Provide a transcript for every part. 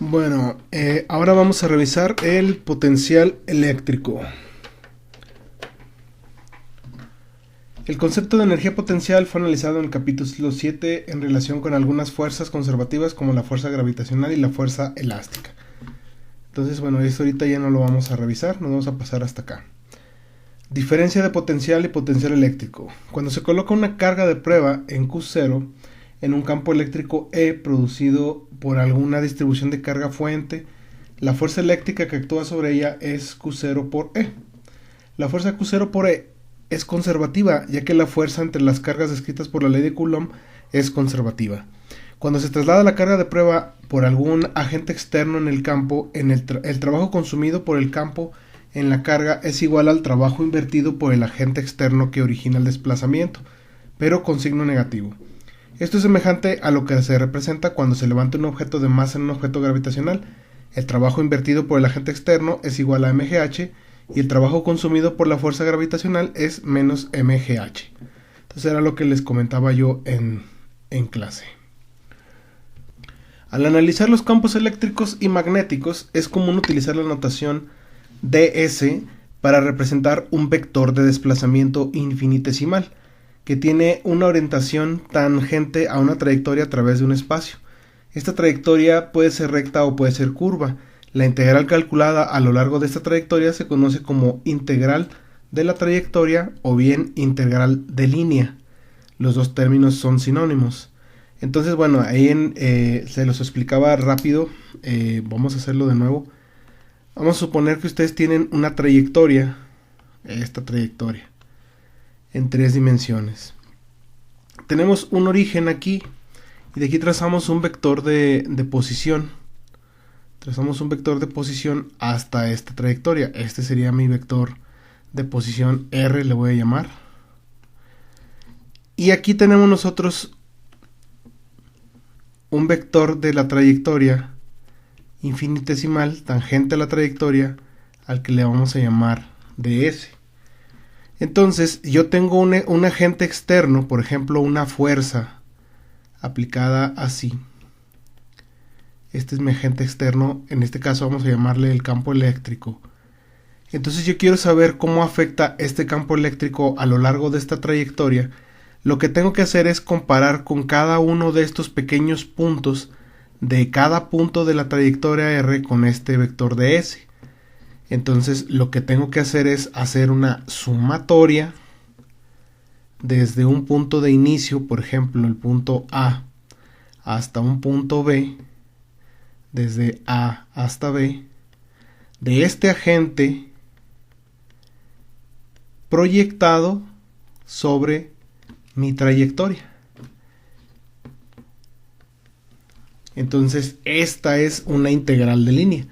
Bueno, ahora vamos a revisar el potencial eléctrico. El concepto de energía potencial fue analizado en el capítulo 7 en relación con algunas fuerzas conservativas como la fuerza gravitacional y la fuerza elástica. Entonces, bueno, esto ahorita ya no lo vamos a revisar, nos vamos a pasar hasta acá. Diferencia de potencial y potencial eléctrico. Cuando se coloca una carga de prueba en Q0 en un campo eléctrico E producido por alguna distribución de carga fuente, la fuerza eléctrica que actúa sobre ella es Q0 por E. La fuerza Q0 por E es conservativa, ya que la fuerza entre las cargas descritas por la ley de Coulomb es conservativa. Cuando se traslada la carga de prueba por algún agente externo en el campo, el trabajo consumido por el campo en la carga es igual al trabajo invertido por el agente externo que origina el desplazamiento, pero con signo negativo. Esto es semejante a lo que se representa cuando se levanta un objeto de masa en un objeto gravitacional. El trabajo invertido por el agente externo es igual a mgh y el trabajo consumido por la fuerza gravitacional es menos mgh. Entonces era lo que les comentaba yo en clase. Al analizar los campos eléctricos y magnéticos es común utilizar la notación ds para representar un vector de desplazamiento infinitesimal que tiene una orientación tangente a una trayectoria a través de un espacio. Esta trayectoria puede ser recta o puede ser curva. La integral calculada a lo largo de esta trayectoria se conoce como integral de la trayectoria o bien integral de línea. Los dos términos son sinónimos. Entonces, bueno, ahí se los explicaba rápido. Vamos a hacerlo de nuevo. Vamos a suponer que ustedes tienen una trayectoria, esta trayectoria, en 3 dimensiones. Tenemos un origen aquí y de aquí trazamos un vector de posición. Trazamos un vector de posición hasta esta trayectoria. Este sería mi vector de posición R, le voy a llamar. Y aquí tenemos nosotros un vector de la trayectoria infinitesimal tangente a la trayectoria al que le vamos a llamar ds. Entonces yo tengo un agente externo, por ejemplo una fuerza aplicada así. Este es mi agente externo, en este caso vamos a llamarle el campo eléctrico. Entonces yo quiero saber cómo afecta este campo eléctrico a lo largo de esta trayectoria. Lo que tengo que hacer es comparar con cada uno de estos pequeños puntos de cada punto de la trayectoria R con este vector de S. Entonces lo que tengo que hacer es hacer una sumatoria desde un punto de inicio, por ejemplo el punto A, hasta un punto B, desde A hasta B, de este agente proyectado sobre mi trayectoria. Entonces esta es una integral de línea.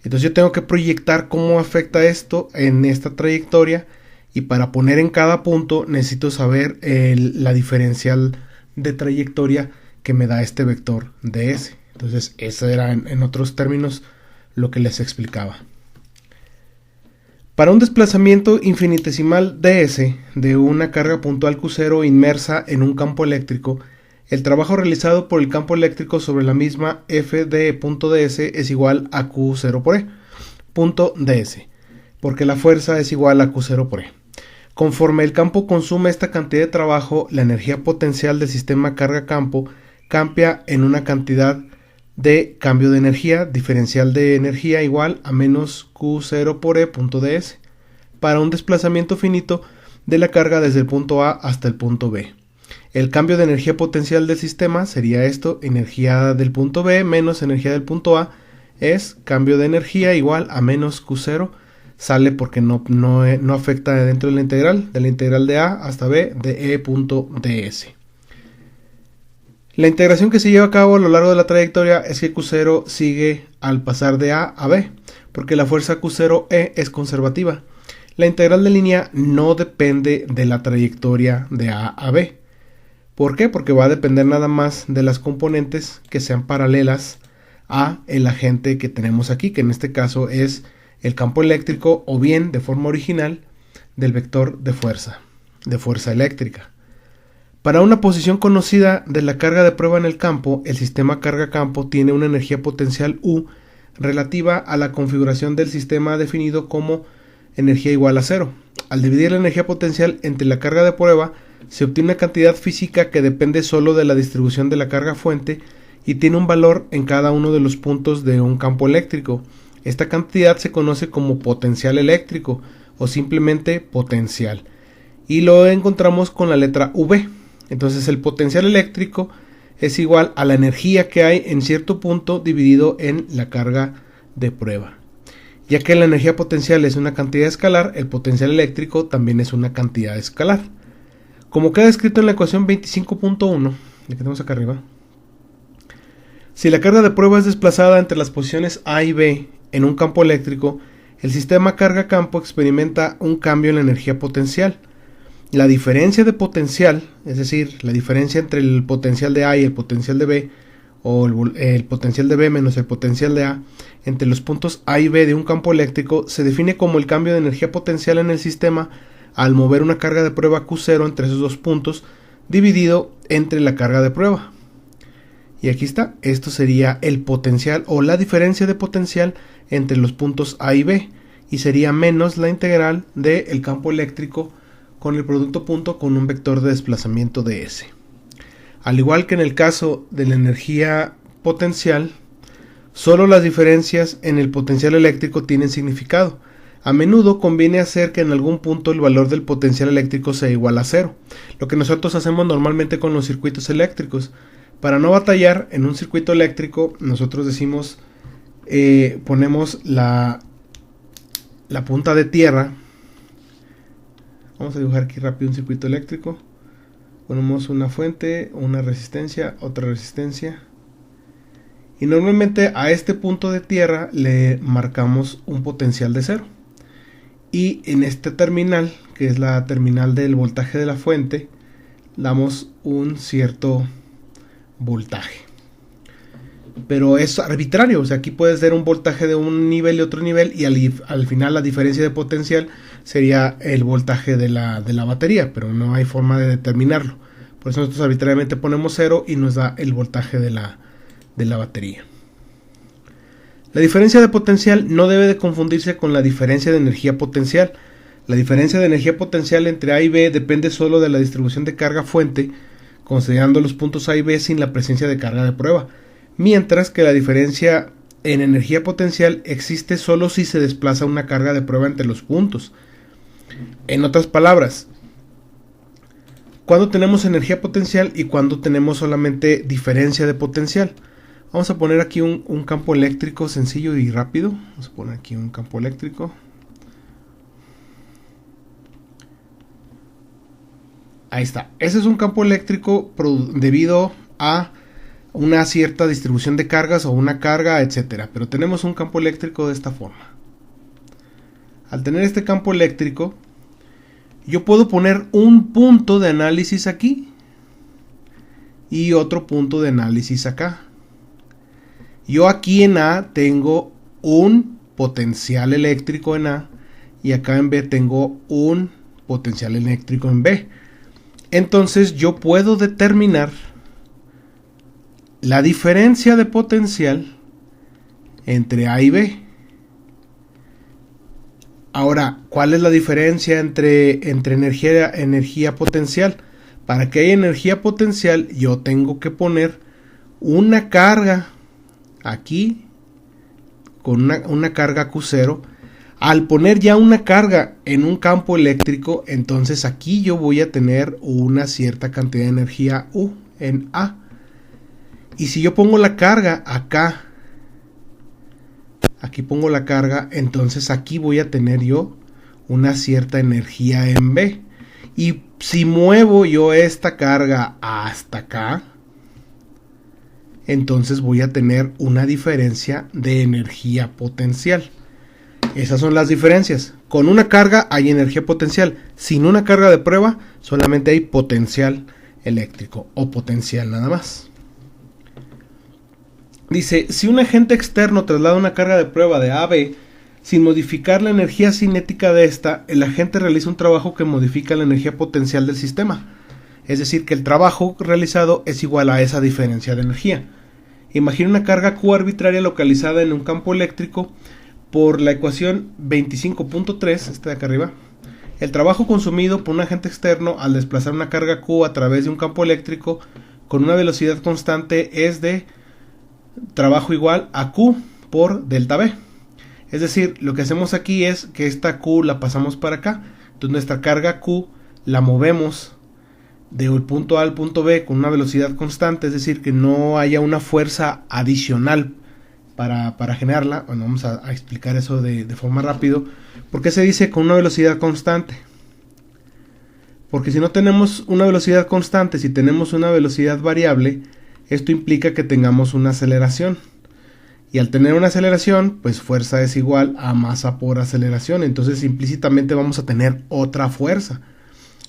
Entonces yo tengo que proyectar cómo afecta esto en esta trayectoria, y para poner en cada punto necesito saber la diferencial de trayectoria que me da este vector ds. Entonces eso era en otros términos lo que les explicaba. Para un desplazamiento infinitesimal ds de una carga puntual Q0 inmersa en un campo eléctrico, el trabajo realizado por el campo eléctrico sobre la misma f de punto ds es igual a Q0 por E, punto ds, porque la fuerza es igual a Q0 por E. Conforme el campo consume esta cantidad de trabajo, la energía potencial del sistema carga-campo cambia en una cantidad de cambio de energía, diferencial de energía igual a menos Q0 por E punto ds, para un desplazamiento finito de la carga desde el punto A hasta el punto B. El cambio de energía potencial del sistema sería esto: energía del punto B menos energía del punto A es cambio de energía igual a menos Q0, sale porque no afecta dentro de la integral de A hasta B de E punto ds. La integración que se lleva a cabo a lo largo de la trayectoria es que Q0 sigue al pasar de A a B, porque la fuerza Q0E es conservativa. La integral de línea no depende de la trayectoria de A a B. ¿Por qué? Porque va a depender nada más de las componentes que sean paralelas a el agente que tenemos aquí, que en este caso es el campo eléctrico, o bien de forma original del vector de fuerza eléctrica. Para una posición conocida de la carga de prueba en el campo, el sistema carga-campo tiene una energía potencial U relativa a la configuración del sistema definido como energía igual a cero. Al dividir la energía potencial entre la carga de prueba, se obtiene una cantidad física que depende solo de la distribución de la carga fuente y tiene un valor en cada uno de los puntos de un campo eléctrico. Esta cantidad se conoce como potencial eléctrico o simplemente potencial, y lo encontramos con la letra V. Entonces el potencial eléctrico es igual a la energía que hay en cierto punto dividido en la carga de prueba. Ya que la energía potencial es una cantidad escalar, el potencial eléctrico también es una cantidad escalar. Como queda escrito en la ecuación 25.1, la que tenemos acá arriba, si la carga de prueba es desplazada entre las posiciones A y B en un campo eléctrico, el sistema carga-campo experimenta un cambio en la energía potencial. La diferencia de potencial, es decir, la diferencia entre el potencial de A y el potencial de B, o el potencial de B menos el potencial de A, entre los puntos A y B de un campo eléctrico, se define como el cambio de energía potencial en el sistema al mover una carga de prueba Q0 entre esos dos puntos, dividido entre la carga de prueba. Y aquí está, esto sería el potencial o la diferencia de potencial entre los puntos A y B, y sería menos la integral del campo eléctrico con el producto punto con un vector de desplazamiento de S. Al igual que en el caso de la energía potencial, solo las diferencias en el potencial eléctrico tienen significado. A menudo conviene hacer que en algún punto el valor del potencial eléctrico sea igual a cero, lo que nosotros hacemos normalmente con los circuitos eléctricos. Para no batallar en un circuito eléctrico, nosotros decimos, ponemos la punta de tierra. Vamos a dibujar aquí rápido un circuito eléctrico. Ponemos una fuente, una resistencia, otra resistencia. Y normalmente a este punto de tierra le marcamos un potencial de cero. Y en esta terminal, que es la terminal del voltaje de la fuente, damos un cierto voltaje. Pero es arbitrario, o sea, aquí puede ser un voltaje de un nivel y otro nivel, y al final la diferencia de potencial sería el voltaje de la batería, pero no hay forma de determinarlo. Por eso nosotros arbitrariamente ponemos 0 y nos da el voltaje de la batería. La diferencia de potencial no debe de confundirse con la diferencia de energía potencial. La diferencia de energía potencial entre A y B depende solo de la distribución de carga fuente, considerando los puntos A y B sin la presencia de carga de prueba, mientras que la diferencia en energía potencial existe solo si se desplaza una carga de prueba entre los puntos. En otras palabras, cuando tenemos energía potencial y cuando tenemos solamente diferencia de potencial. Vamos a poner aquí un campo eléctrico sencillo y rápido. Vamos a poner aquí un campo eléctrico. Ahí está. Ese es un campo eléctrico debido a una cierta distribución de cargas o una carga, etcétera. Pero tenemos un campo eléctrico de esta forma. Al tener este campo eléctrico, yo puedo poner un punto de análisis aquí y otro punto de análisis acá. Yo aquí en A tengo un potencial eléctrico en A y acá en B tengo un potencial eléctrico en B. Entonces yo puedo determinar la diferencia de potencial entre A y B. Ahora, ¿cuál es la diferencia entre energía potencial? Para que haya energía potencial yo tengo que poner una carga aquí con una carga Q0. Al poner ya una carga en un campo eléctrico, entonces aquí yo voy a tener una cierta cantidad de energía U en A. Y si yo pongo la carga acá, aquí pongo la carga, entonces aquí voy a tener yo una cierta energía en B. Y si muevo yo esta carga hasta acá, entonces voy a tener una diferencia de energía potencial. Esas son las diferencias. Con una carga hay energía potencial. Sin una carga de prueba solamente hay potencial eléctrico o potencial nada más. Dice, si un agente externo traslada una carga de prueba de A a B, sin modificar la energía cinética de esta, el agente realiza un trabajo que modifica la energía potencial del sistema. Es decir, que el trabajo realizado es igual a esa diferencia de energía. Imagina una carga Q arbitraria localizada en un campo eléctrico. Por la ecuación 25.3, esta de acá arriba, el trabajo consumido por un agente externo al desplazar una carga Q a través de un campo eléctrico con una velocidad constante es de trabajo igual a Q por delta B. Es decir, lo que hacemos aquí es que esta Q la pasamos para acá. Entonces nuestra carga Q la movemos del punto A al punto B con una velocidad constante, es decir, que no haya una fuerza adicional para generarla. Bueno, vamos a explicar eso de forma rápido. ¿Por qué se dice con una velocidad constante? Porque si no tenemos una velocidad constante, si tenemos una velocidad variable, esto implica que tengamos una aceleración. Y al tener una aceleración, pues fuerza es igual a masa por aceleración. Entonces implícitamente vamos a tener otra fuerza.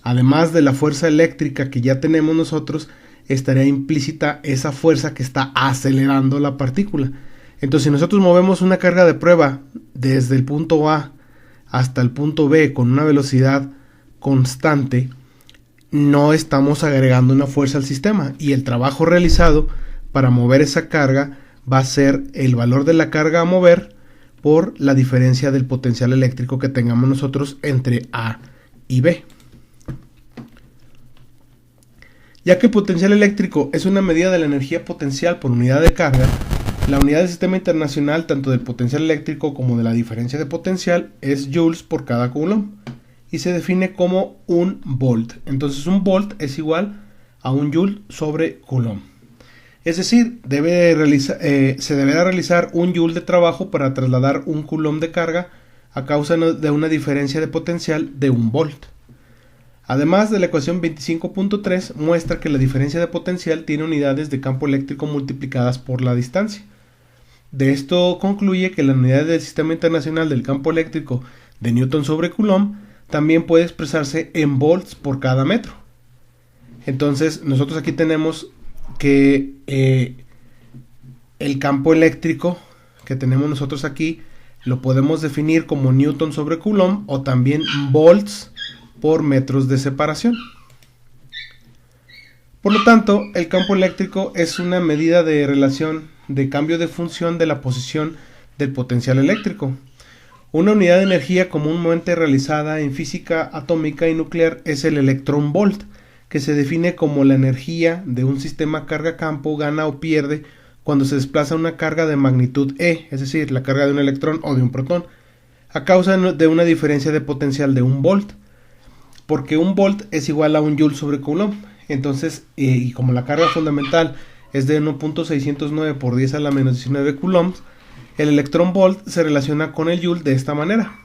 Además de la fuerza eléctrica que ya tenemos nosotros, estaría implícita esa fuerza que está acelerando la partícula. Entonces, si nosotros movemos una carga de prueba desde el punto A hasta el punto B con una velocidad constante, no estamos agregando una fuerza al sistema, y el trabajo realizado para mover esa carga va a ser el valor de la carga a mover por la diferencia del potencial eléctrico que tengamos nosotros entre A y B. Ya que el potencial eléctrico es una medida de la energía potencial por unidad de carga, la unidad del sistema internacional tanto del potencial eléctrico como de la diferencia de potencial es joules por cada coulomb y se define como un volt. Entonces un volt es igual a un joule sobre coulomb. Es decir, se deberá realizar un joule de trabajo para trasladar un coulomb de carga a causa de una diferencia de potencial de un volt. Además de la ecuación 25.3 muestra que la diferencia de potencial tiene unidades de campo eléctrico multiplicadas por la distancia. De esto concluye que la unidad del sistema internacional del campo eléctrico de Newton sobre Coulomb también puede expresarse en volts por cada metro. Entonces nosotros aquí tenemos que el campo eléctrico que tenemos nosotros aquí lo podemos definir como Newton sobre Coulomb o también volts por metros de separación. Por lo tanto, el campo eléctrico es una medida de relación de cambio de función de la posición del potencial eléctrico. Una unidad de energía comúnmente realizada en física atómica y nuclear es el electrón-volt, que se define como la energía de un sistema carga-campo gana o pierde cuando se desplaza una carga de magnitud E, es decir, la carga de un electrón o de un protón, a causa de una diferencia de potencial de un volt. Porque un volt es igual a un joule sobre coulomb. Entonces, y como la carga fundamental es de 1.609 por 10 a la menos 19 coulombs, el electrón volt se relaciona con el joule de esta manera.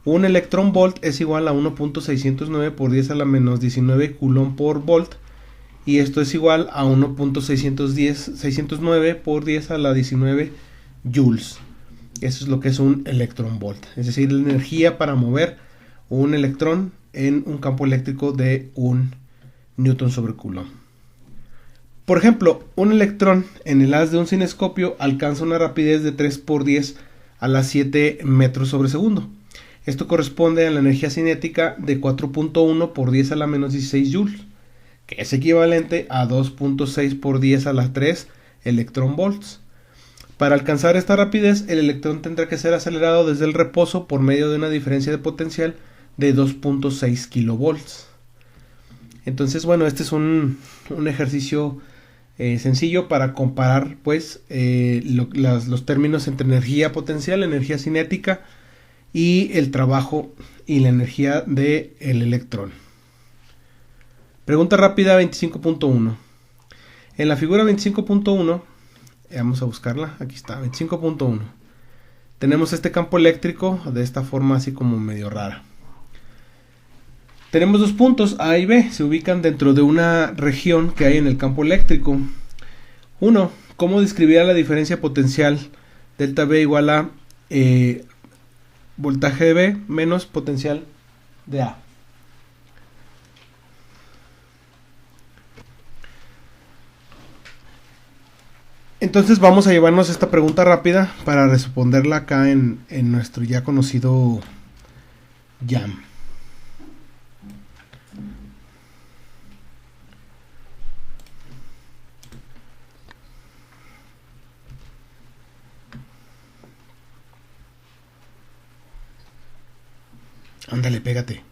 Un electrón volt es igual a 1.609 por 10 a la menos 19 coulomb por volt, y esto es igual a 1.609 por 10 a la 19 joules. Eso es lo que es un electrón volt, es decir, la energía para mover un electrón en un campo eléctrico de un Newton sobre Coulomb. Por ejemplo, un electrón en el haz de un cinescopio alcanza una rapidez de 3 por 10 a la 7 metros sobre segundo. Esto corresponde a la energía cinética de 4.1 por 10 a la menos 16 joules, que es equivalente a 2.6 por 10 a la 3 electrón volts. Para alcanzar esta rapidez, el electrón tendrá que ser acelerado desde el reposo por medio de una diferencia de potencial de 2.6 kilovolts. Entonces, bueno, este es un ejercicio sencillo para comparar pues los términos entre energía potencial, energía cinética y el trabajo y la energía del electrón. Pregunta rápida 25.1. En la figura 25.1, vamos a buscarla, aquí está, 25.1. Tenemos este campo eléctrico de esta forma así como medio rara. Tenemos dos puntos A y B, se ubican dentro de una región que hay en el campo eléctrico. 1. ¿Cómo describirá la diferencia potencial delta B igual a voltaje de B menos potencial de A? Entonces vamos a llevarnos esta pregunta rápida para responderla acá en nuestro ya conocido YAM. Ándale, pégate.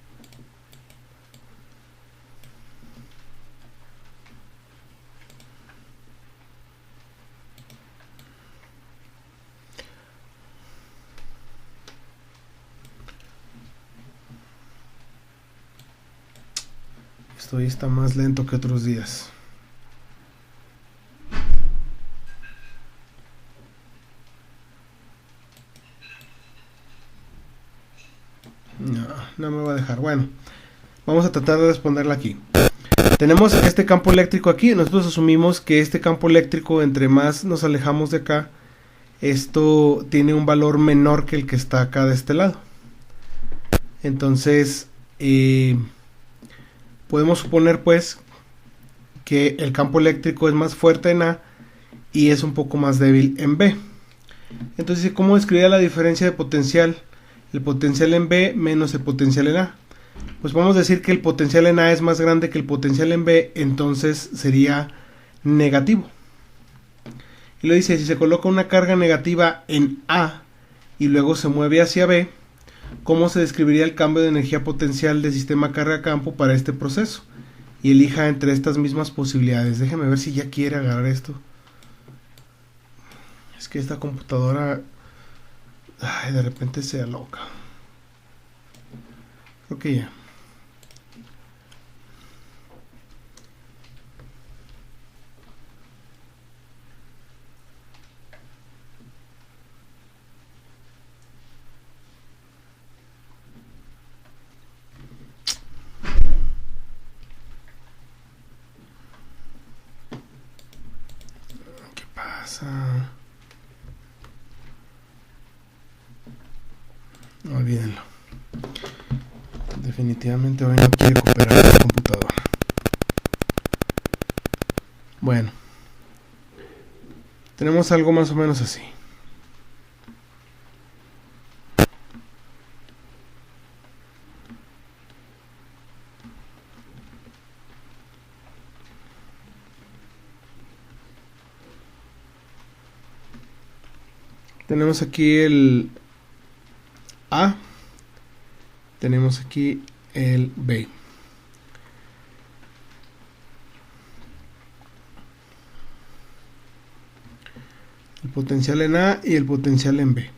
Esto hoy está más lento que otros días. No me va a dejar. Bueno, vamos a tratar de responderla aquí. Tenemos este campo eléctrico aquí. Nosotros asumimos que este campo eléctrico, entre más nos alejamos de acá, esto tiene un valor menor que el que está acá de este lado. Entonces, podemos suponer pues que el campo eléctrico es más fuerte en A y es un poco más débil en B. Entonces, ¿cómo describir la diferencia de potencial? El potencial en B menos el potencial en A. Pues vamos a decir que el potencial en A es más grande que el potencial en B, entonces sería negativo. Y lo dice, si se coloca una carga negativa en A y luego se mueve hacia B, ¿cómo se describiría el cambio de energía potencial del sistema carga-campo para este proceso? Y elija entre estas mismas posibilidades. Déjeme ver si ya quiere agarrar esto. Es que esta computadora de repente se aloca. Creo que ya. ¿Qué pasa? Olvídenlo. Definitivamente hoy no quiere cooperar la computadora. Bueno, tenemos algo más o menos así. Tenemos aquí el A, tenemos aquí el B. El potencial en A y el potencial en B.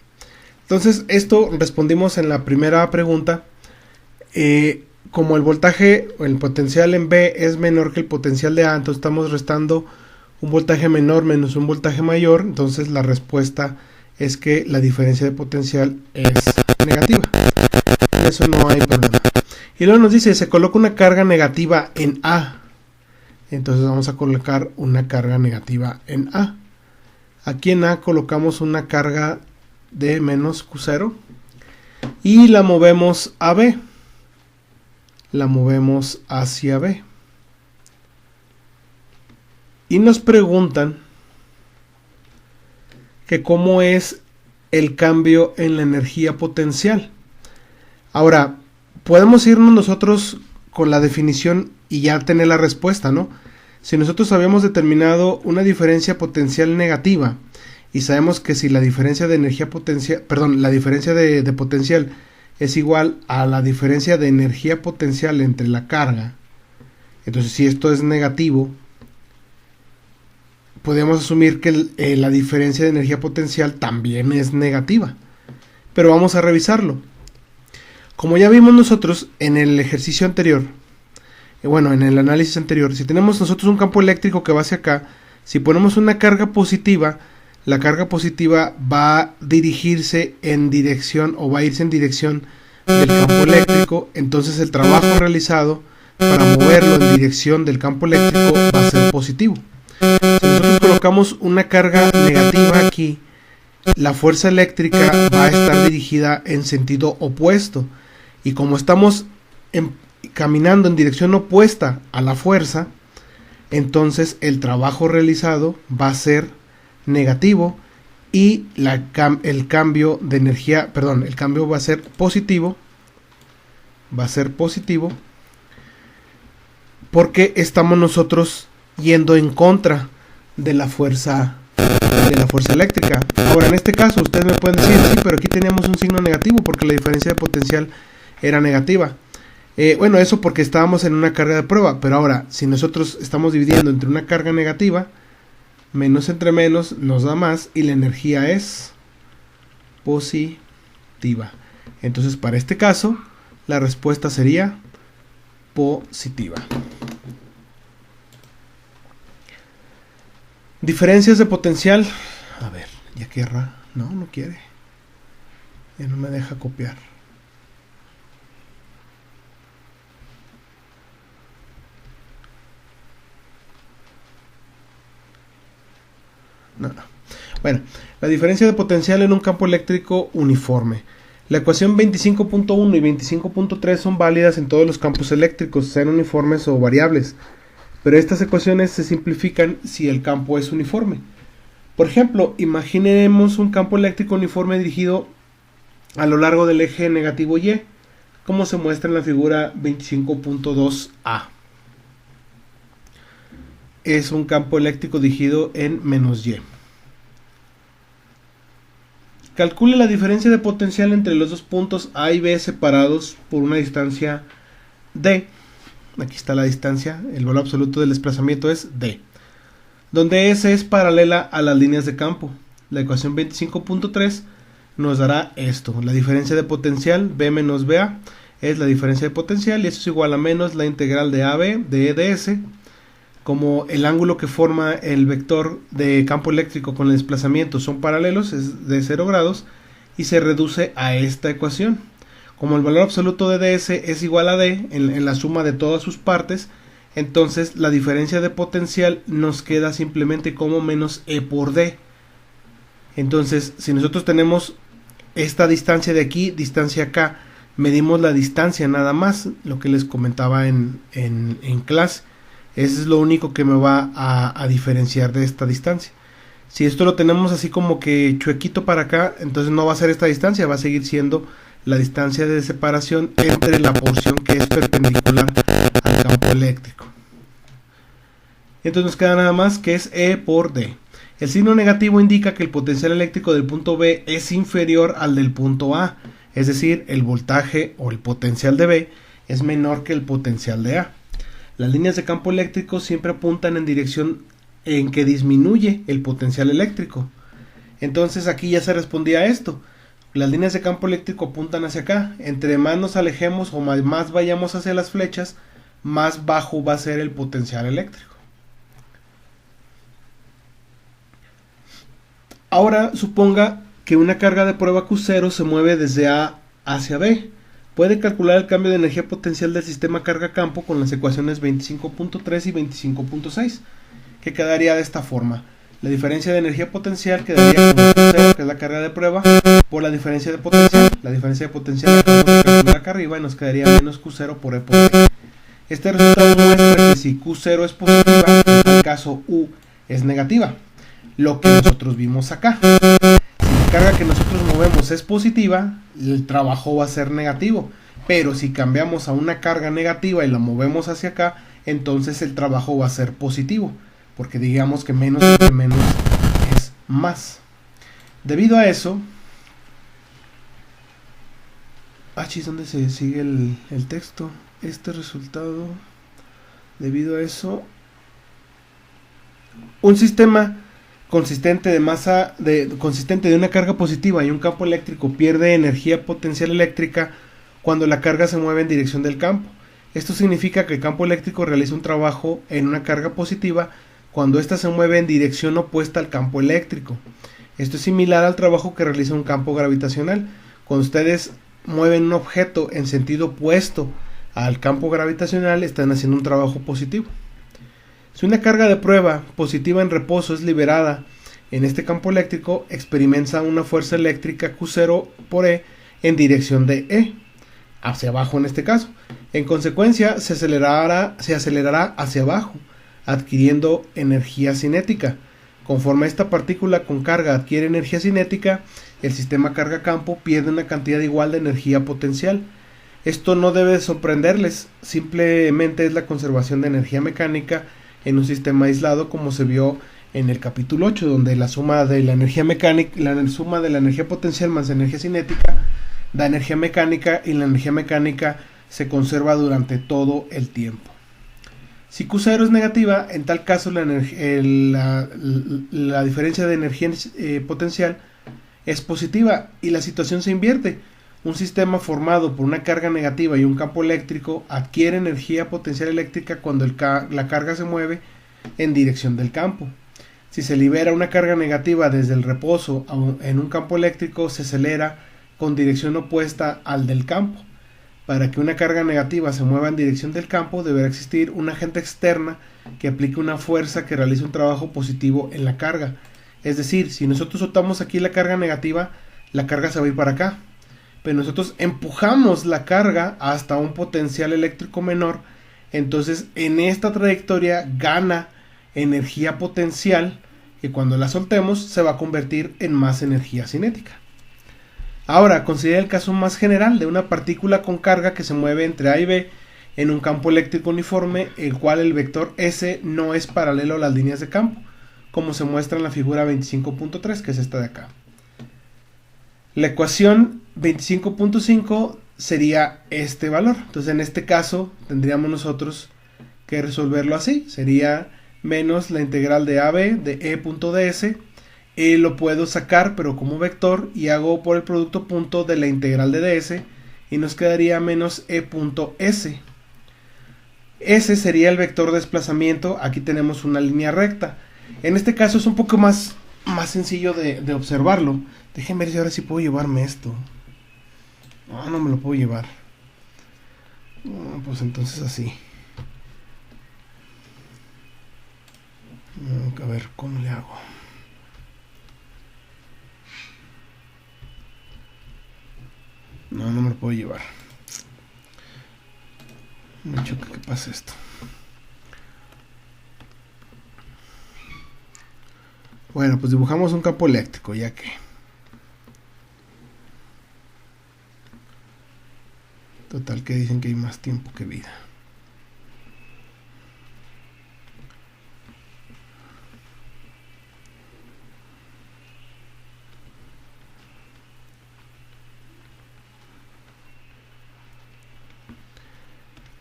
Entonces, esto respondimos en la primera pregunta. Como el voltaje o el potencial en B es menor que el potencial de A, entonces estamos restando un voltaje menor menos un voltaje mayor. Entonces la respuesta es que la diferencia de potencial es negativa. Eso no hay problema. Y luego nos dice, se coloca una carga negativa en A. Entonces vamos a colocar una carga negativa en A. Aquí en A colocamos una carga de menos Q0 y la movemos a B. La movemos hacia B. Y nos preguntan que cómo es el cambio en la energía potencial. Ahora, podemos irnos nosotros con la definición y ya tener la respuesta, ¿no? Si nosotros habíamos determinado una diferencia potencial negativa y sabemos que si la diferencia de energía potencial, perdón, la diferencia de potencial es igual a la diferencia de energía potencial entre la carga, entonces si esto es negativo, podemos asumir que la diferencia de energía potencial también es negativa. Pero vamos a revisarlo. Como ya vimos nosotros en el ejercicio anterior, bueno, en el análisis anterior, si tenemos nosotros un campo eléctrico que va hacia acá, si ponemos una carga positiva, la carga positiva va a dirigirse en dirección o va a irse en dirección del campo eléctrico, entonces el trabajo realizado para moverlo en dirección del campo eléctrico va a ser positivo. Si nosotros colocamos una carga negativa aquí, la fuerza eléctrica va a estar dirigida en sentido opuesto. Y como estamos caminando en dirección opuesta a la fuerza, entonces el trabajo realizado va a ser negativo y el cambio de energía, perdón, el cambio va a ser positivo. Va a ser positivo porque estamos nosotros yendo en contra de la fuerza eléctrica. Ahora, en este caso, ustedes me pueden decir, sí, pero aquí teníamos un signo negativo porque la diferencia de potencial era negativa. Bueno, eso porque estábamos en una carga de prueba, pero ahora, si nosotros estamos dividiendo entre una carga negativa, menos entre menos nos da más y la energía es positiva. Entonces, para este caso, la respuesta sería positiva. Diferencias de potencial. A ver, ya querrá. No, no quiere. Ya no me deja copiar. No. Bueno, la diferencia de potencial en un campo eléctrico uniforme. La ecuación 25.1 y 25.3 son válidas en todos los campos eléctricos, sean uniformes o variables, pero estas ecuaciones se simplifican si el campo es uniforme. Por ejemplo, imaginemos un campo eléctrico uniforme dirigido a lo largo del eje negativo Y, como se muestra en la figura 25.2a. Es un campo eléctrico dirigido en menos Y. Calcule la diferencia de potencial entre los dos puntos A y B separados por una distancia D. Aquí está la distancia, el valor absoluto del desplazamiento es D, donde S es paralela a las líneas de campo. La ecuación 25.3 nos dará esto. La diferencia de potencial B menos BA es la diferencia de potencial y eso es igual a menos la integral de AB de E de S. Como el ángulo que forma el vector de campo eléctrico con el desplazamiento son paralelos, es de 0 grados y se reduce a esta ecuación. Como el valor absoluto de ds es igual a d en la suma de todas sus partes, entonces la diferencia de potencial nos queda simplemente como menos E por d. Entonces, si nosotros tenemos esta distancia de aquí, distancia acá, medimos la distancia nada más, lo que les comentaba en clase. Eso es lo único que me va a diferenciar de esta distancia. Si esto lo tenemos así como que chuequito para acá, entonces no va a ser esta distancia, va a seguir siendo la distancia de separación entre la porción que es perpendicular al campo eléctrico. Entonces nos queda nada más que es E por D. El signo negativo indica que el potencial eléctrico del punto B es inferior al del punto A, es decir, el voltaje o el potencial de B es menor que el potencial de A. Las líneas de campo eléctrico siempre apuntan en dirección en que disminuye el potencial eléctrico. Entonces aquí ya se respondía a esto. Las líneas de campo eléctrico apuntan hacia acá. Entre más nos alejemos o más vayamos hacia las flechas, más bajo va a ser el potencial eléctrico. Ahora suponga que una carga de prueba Q0 se mueve desde A hacia B. Puede calcular el cambio de energía potencial del sistema carga-campo con las ecuaciones 25.3 y 25.6, que quedaría de esta forma. La diferencia de energía potencial quedaría como Q0, que es la carga de prueba, por la diferencia de potencial. La diferencia de potencial la acabamos de calcular acá arriba y nos quedaría menos Q0 por E por D. Este resultado muestra que si Q0 es positiva, en tal caso U es negativa, lo que nosotros vimos acá. Si la carga que nosotros movemos es positiva, el trabajo va a ser negativo, pero si cambiamos a una carga negativa y la movemos hacia acá, entonces el trabajo va a ser positivo, porque digamos que menos entre menos es más. Debido a eso, ¿dónde se sigue el texto? Este resultado, debido a eso, un sistema consistente de una carga positiva y un campo eléctrico pierde energía potencial eléctrica cuando la carga se mueve en dirección del campo. Esto significa que el campo eléctrico realiza un trabajo en una carga positiva cuando ésta se mueve en dirección opuesta al campo eléctrico. Esto es similar al trabajo que realiza un campo gravitacional. Cuando ustedes mueven un objeto en sentido opuesto al campo gravitacional, están haciendo un trabajo positivo. Si una carga de prueba positiva en reposo es liberada en este campo eléctrico, experimenta una fuerza eléctrica Q0 por E en dirección de E, hacia abajo en este caso. En consecuencia, se acelerará hacia abajo, adquiriendo energía cinética. Conforme esta partícula con carga adquiere energía cinética, el sistema carga-campo pierde una cantidad igual de energía potencial. Esto no debe sorprenderles, simplemente es la conservación de energía mecánica en un sistema aislado, como se vio en el capítulo 8, donde la suma de la energía mecánica, la suma de la energía potencial más energía cinética da energía mecánica y la energía mecánica se conserva durante todo el tiempo. Si Q0 es negativa, en tal caso la diferencia de energía potencial es positiva y la situación se invierte. Un sistema formado por una carga negativa y un campo eléctrico adquiere energía potencial eléctrica cuando la carga se mueve en dirección del campo. Si se libera una carga negativa desde el reposo en un campo eléctrico, se acelera con dirección opuesta al del campo. Para que una carga negativa se mueva en dirección del campo, deberá existir una agente externa que aplique una fuerza que realice un trabajo positivo en la carga. Es decir, si nosotros soltamos aquí la carga negativa, la carga se va a ir para acá. Pero nosotros empujamos la carga hasta un potencial eléctrico menor, entonces en esta trayectoria gana energía potencial que cuando la soltemos se va a convertir en más energía cinética. Ahora, considera el caso más general de una partícula con carga que se mueve entre A y B en un campo eléctrico uniforme, el cual el vector S no es paralelo a las líneas de campo, como se muestra en la figura 25.3, que es esta de acá. La ecuación 25.5 sería este valor. Entonces, en este caso, tendríamos nosotros que resolverlo así. Sería menos la integral de AB de E.ds. Lo puedo sacar pero como vector y hago por el producto punto de la integral de ds y nos quedaría menos E.s. Ese sería el vector de desplazamiento. Aquí tenemos una línea recta. En este caso es un poco más sencillo de observarlo. Déjenme ver si ahora sí puedo llevarme esto. No me lo puedo llevar. Pues entonces así. A ver cómo le hago. No me lo puedo llevar. Me choca que pase esto. Bueno, pues dibujamos un campo eléctrico, ya que total que dicen que hay más tiempo que vida.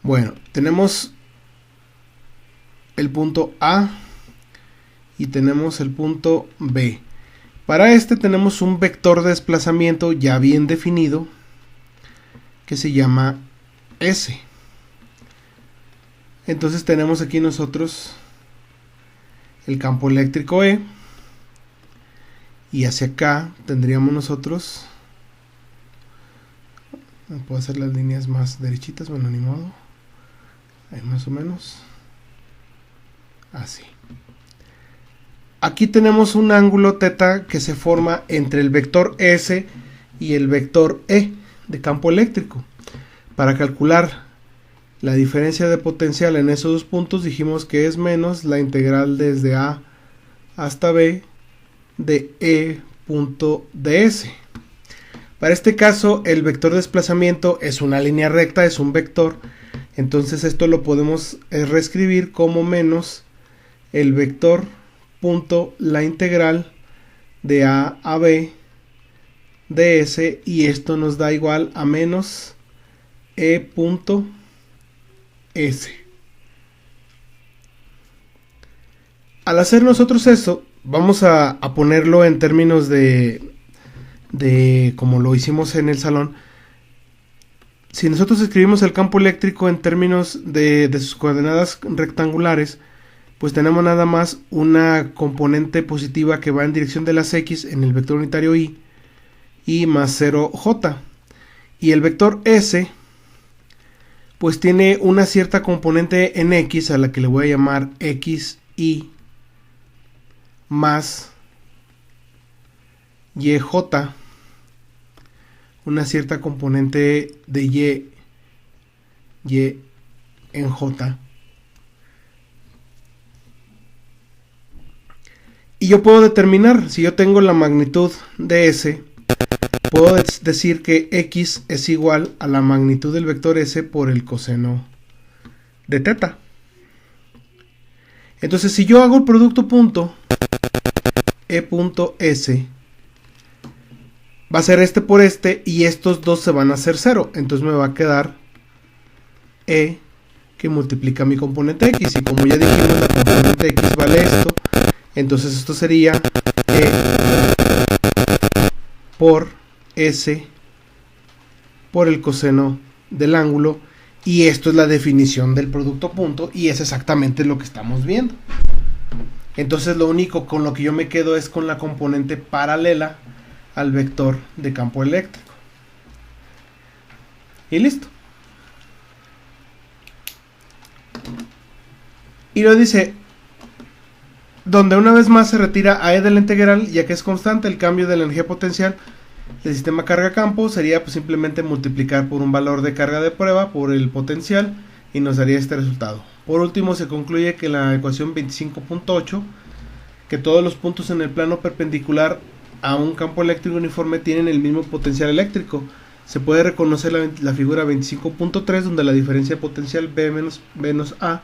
Bueno, tenemos el punto A y tenemos el punto B. Para este tenemos un vector de desplazamiento ya bien definido que se llama S. Entonces tenemos aquí nosotros el campo eléctrico E y hacia acá tendríamos nosotros, puedo hacer las líneas más derechitas, bueno, ni modo, ahí más o menos así. Aquí tenemos un ángulo θ que se forma entre el vector S y el vector E de campo eléctrico. Para calcular la diferencia de potencial en esos dos puntos dijimos que es menos la integral desde A hasta B de E.ds. Para este caso el vector de desplazamiento es una línea recta, es un vector, entonces esto lo podemos reescribir como menos el vector punto la integral de A a B ds, y esto nos da igual a menos E.s. Al hacer nosotros eso, vamos a ponerlo en términos de como lo hicimos en el salón. Si nosotros escribimos el campo eléctrico en términos de sus coordenadas rectangulares, pues tenemos nada más una componente positiva que va en dirección de las X en el vector unitario y más 0J. Y el vector S pues tiene una cierta componente en X a la que le voy a llamar XY más YJ, una cierta componente de Y en J. Y yo puedo determinar, si yo tengo la magnitud de S, puedo decir que X es igual a la magnitud del vector S por el coseno de θ. Entonces, si yo hago el producto punto E.s, va a ser este por este y estos dos se van a hacer 0. Entonces me va a quedar E que multiplica mi componente X. Y como ya dijimos, la componente X vale esto. Entonces esto sería E por S por el coseno del ángulo. Y esto es la definición del producto punto. Y es exactamente lo que estamos viendo. Entonces lo único con lo que yo me quedo es con la componente paralela al vector de campo eléctrico. Y listo. Y lo dice, donde una vez más se retira a E de la integral, ya que es constante el cambio de la energía potencial del sistema carga-campo, sería pues simplemente multiplicar por un valor de carga de prueba por el potencial y nos daría este resultado. Por último, se concluye que la ecuación 25.8, que todos los puntos en el plano perpendicular a un campo eléctrico uniforme tienen el mismo potencial eléctrico. Se puede reconocer la figura 25.3, donde la diferencia de potencial B menos A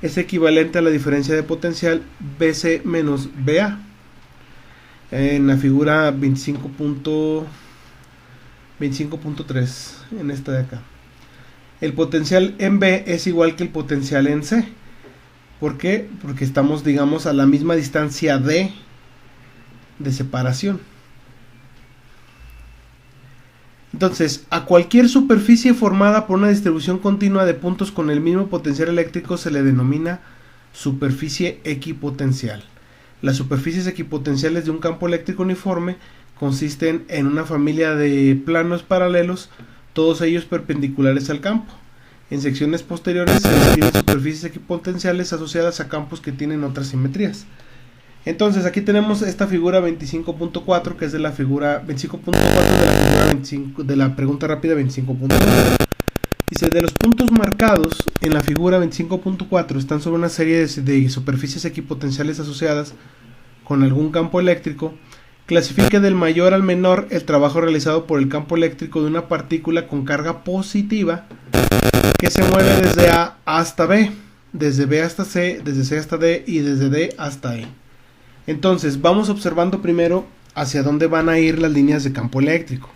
es equivalente a la diferencia de potencial BC menos BA. En la figura 25.3, en esta de acá, el potencial en B es igual que el potencial en C. ¿Por qué? Porque estamos, digamos, a la misma distancia de separación. Entonces, a cualquier superficie formada por una distribución continua de puntos con el mismo potencial eléctrico se le denomina superficie equipotencial. Las superficies equipotenciales de un campo eléctrico uniforme consisten en una familia de planos paralelos, todos ellos perpendiculares al campo. En secciones posteriores se describen superficies equipotenciales asociadas a campos que tienen otras simetrías. Entonces aquí tenemos esta figura 25.4, que es de la figura 25.4 de la pregunta rápida 25.4. Dice, de los puntos marcados en la figura 25.4 están sobre una serie de superficies equipotenciales asociadas con algún campo eléctrico. Clasifique del mayor al menor el trabajo realizado por el campo eléctrico de una partícula con carga positiva que se mueve desde A hasta B, desde B hasta C, desde C hasta D y desde D hasta E. Entonces vamos observando primero hacia dónde van a ir las líneas de campo eléctrico.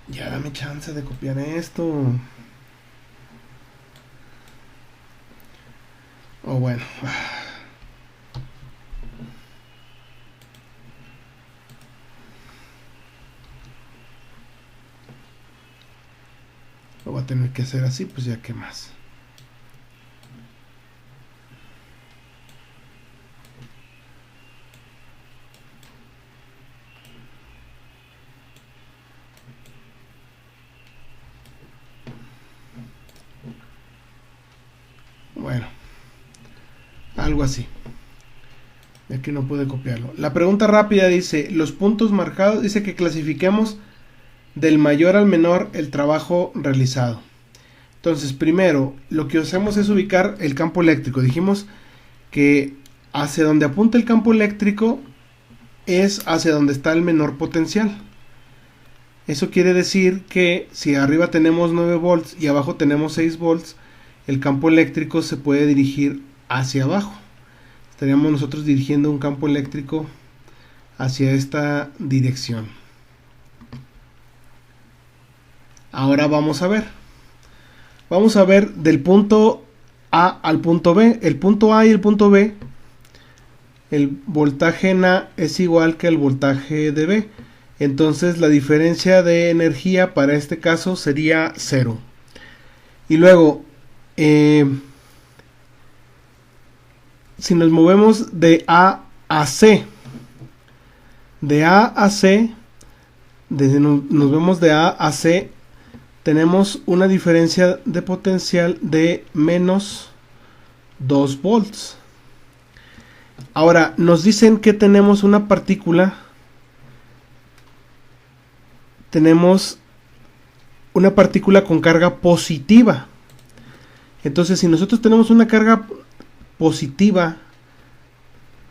Ya dame chance de copiar esto. O bueno. Lo voy a tener que hacer así, pues ya que más. Bueno, algo así. Y aquí no pude copiarlo. La pregunta rápida dice, los puntos marcados, dice que clasifiquemos del mayor al menor el trabajo realizado. Entonces, primero, lo que hacemos es ubicar el campo eléctrico. Dijimos que hacia donde apunta el campo eléctrico es hacia donde está el menor potencial. Eso quiere decir que si arriba tenemos 9 volts y abajo tenemos 6 volts, el campo eléctrico se puede dirigir hacia abajo. Estaríamos nosotros dirigiendo un campo eléctrico hacia esta dirección. Ahora vamos a ver. Vamos a ver del punto A al punto B. El punto A y el punto B, el voltaje en A es igual que el voltaje de B. Entonces la diferencia de energía para este caso sería 0. Y luego, si nos movemos de A a C, nos vemos de A a C, tenemos una diferencia de potencial de menos 2 volts. Ahora, nos dicen que tenemos una partícula, con carga positiva. Entonces, si nosotros tenemos una carga positiva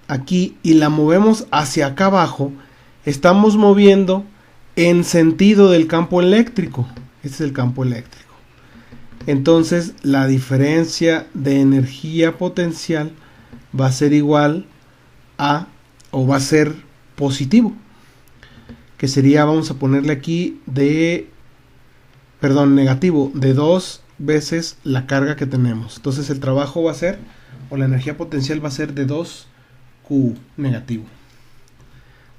aquí y la movemos hacia acá abajo, estamos moviendo en sentido del campo eléctrico. Este es el campo eléctrico. Entonces la diferencia de energía potencial va a ser igual a, o va a ser positivo, que sería, vamos a ponerle aquí negativo, de 2 veces la carga que tenemos. Entonces el trabajo va a ser, o la energía potencial va a ser de 2Q negativo,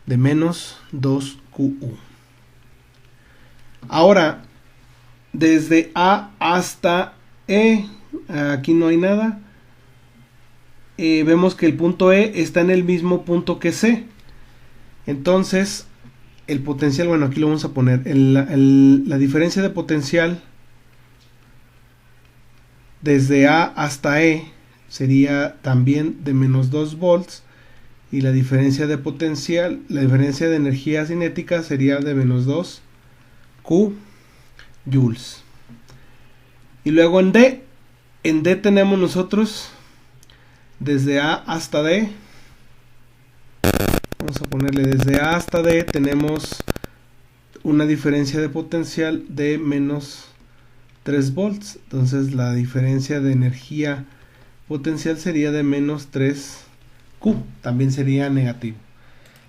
de menos 2QU. Ahora, desde A hasta E, aquí no hay nada. Vemos que el punto E está en el mismo punto que C. Entonces, el potencial, bueno, aquí lo vamos a poner. La diferencia de potencial desde A hasta E sería también de menos 2 volts. Y la diferencia de potencial, la diferencia de energía cinética sería de menos 2 Q joules. Y luego en D tenemos nosotros desde A hasta D. Vamos a ponerle desde A hasta D, tenemos una diferencia de potencial de menos 3 volts. Entonces la diferencia de energía potencial sería de menos 3Q. También sería negativo.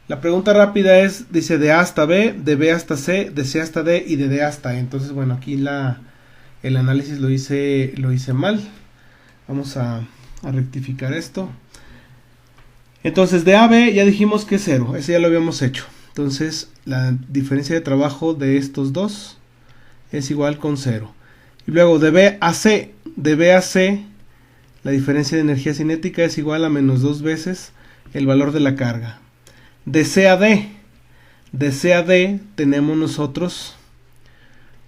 La pregunta rápida es, dice de A hasta B, de B hasta C, de C hasta D y de D hasta E. Entonces, bueno, aquí el análisis lo hice mal. Vamos a rectificar esto. Entonces, de A a B ya dijimos que es 0. Ese ya lo habíamos hecho. Entonces, la diferencia de trabajo de estos dos es igual con 0. Y luego de B a C, la diferencia de energía cinética es igual a menos 2 veces el valor de la carga. De C a D tenemos nosotros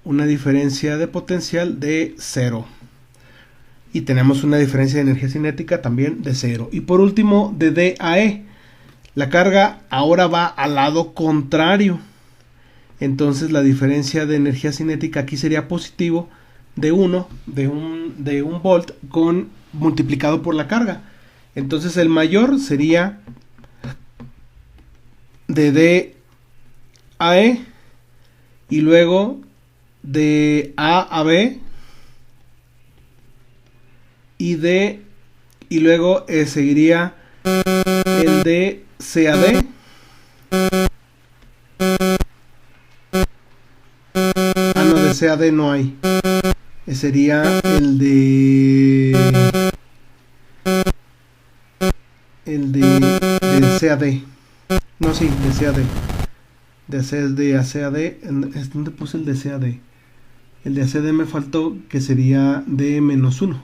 una diferencia de potencial de 0. Y tenemos una diferencia de energía cinética también de 0. Y por último, de D a E, la carga ahora va al lado contrario. Entonces la diferencia de energía cinética aquí sería positivo de 1 volt multiplicado por la carga. Entonces el mayor sería de D a E y luego de A a B y luego seguiría el de C a D no, de C a D no hay, sería el de C a D. No, sí, de C a D. De C a D. ¿Dónde puse el de C a D? El de C a D me faltó, que sería de menos 1.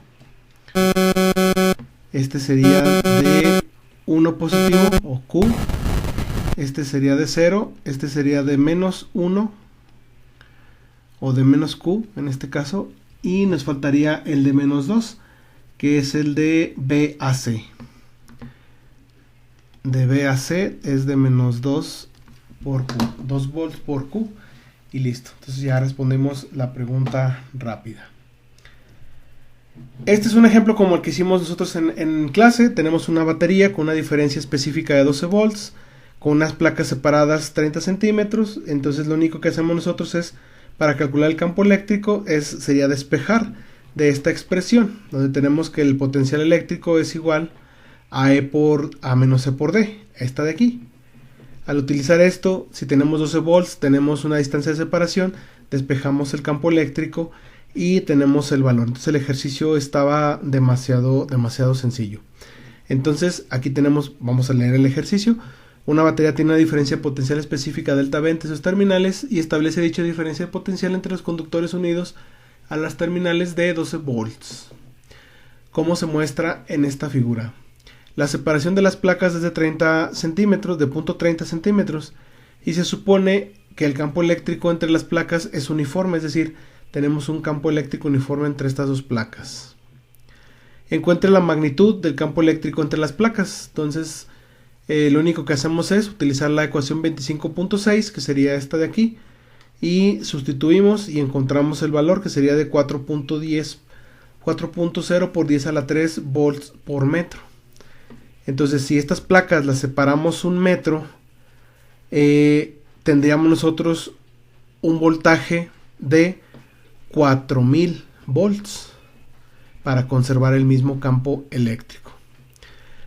Este sería de 1 positivo o Q. Este sería de 0. Este sería de menos 1 o de menos Q en este caso. Y nos faltaría el de menos 2, que es el de B a C. De B a C es de menos 2 por Q, 2 volts por Q, y listo. Entonces ya respondemos la pregunta rápida. Este es un ejemplo como el que hicimos nosotros en clase. Tenemos una batería con una diferencia específica de 12 volts, con unas placas separadas 30 centímetros. Entonces lo único que hacemos nosotros es, para calcular el campo eléctrico, sería despejar de esta expresión, donde tenemos que el potencial eléctrico es igual a E por A menos E por D, esta de aquí. Al utilizar esto, si tenemos 12 volts, tenemos una distancia de separación, despejamos el campo eléctrico y tenemos el valor. Entonces el ejercicio estaba demasiado sencillo. Entonces aquí tenemos, vamos a leer el ejercicio. Una batería tiene una diferencia potencial específica delta V entre sus terminales y establece dicha diferencia de potencial entre los conductores unidos a las terminales de 12 volts. ¿Cómo se muestra en esta figura? La separación de las placas es de 30 centímetros, de punto 30 centímetros, y se supone que el campo eléctrico entre las placas es uniforme, es decir, tenemos un campo eléctrico uniforme entre estas dos placas. Encuentre la magnitud del campo eléctrico entre las placas. Entonces, lo único que hacemos es utilizar la ecuación 25.6, que sería esta de aquí, y sustituimos y encontramos el valor, que sería de 4.0 por 10 a la 3 volts por metro. Entonces, si estas placas las separamos 1 metro, tendríamos nosotros un voltaje de 4000 volts para conservar el mismo campo eléctrico.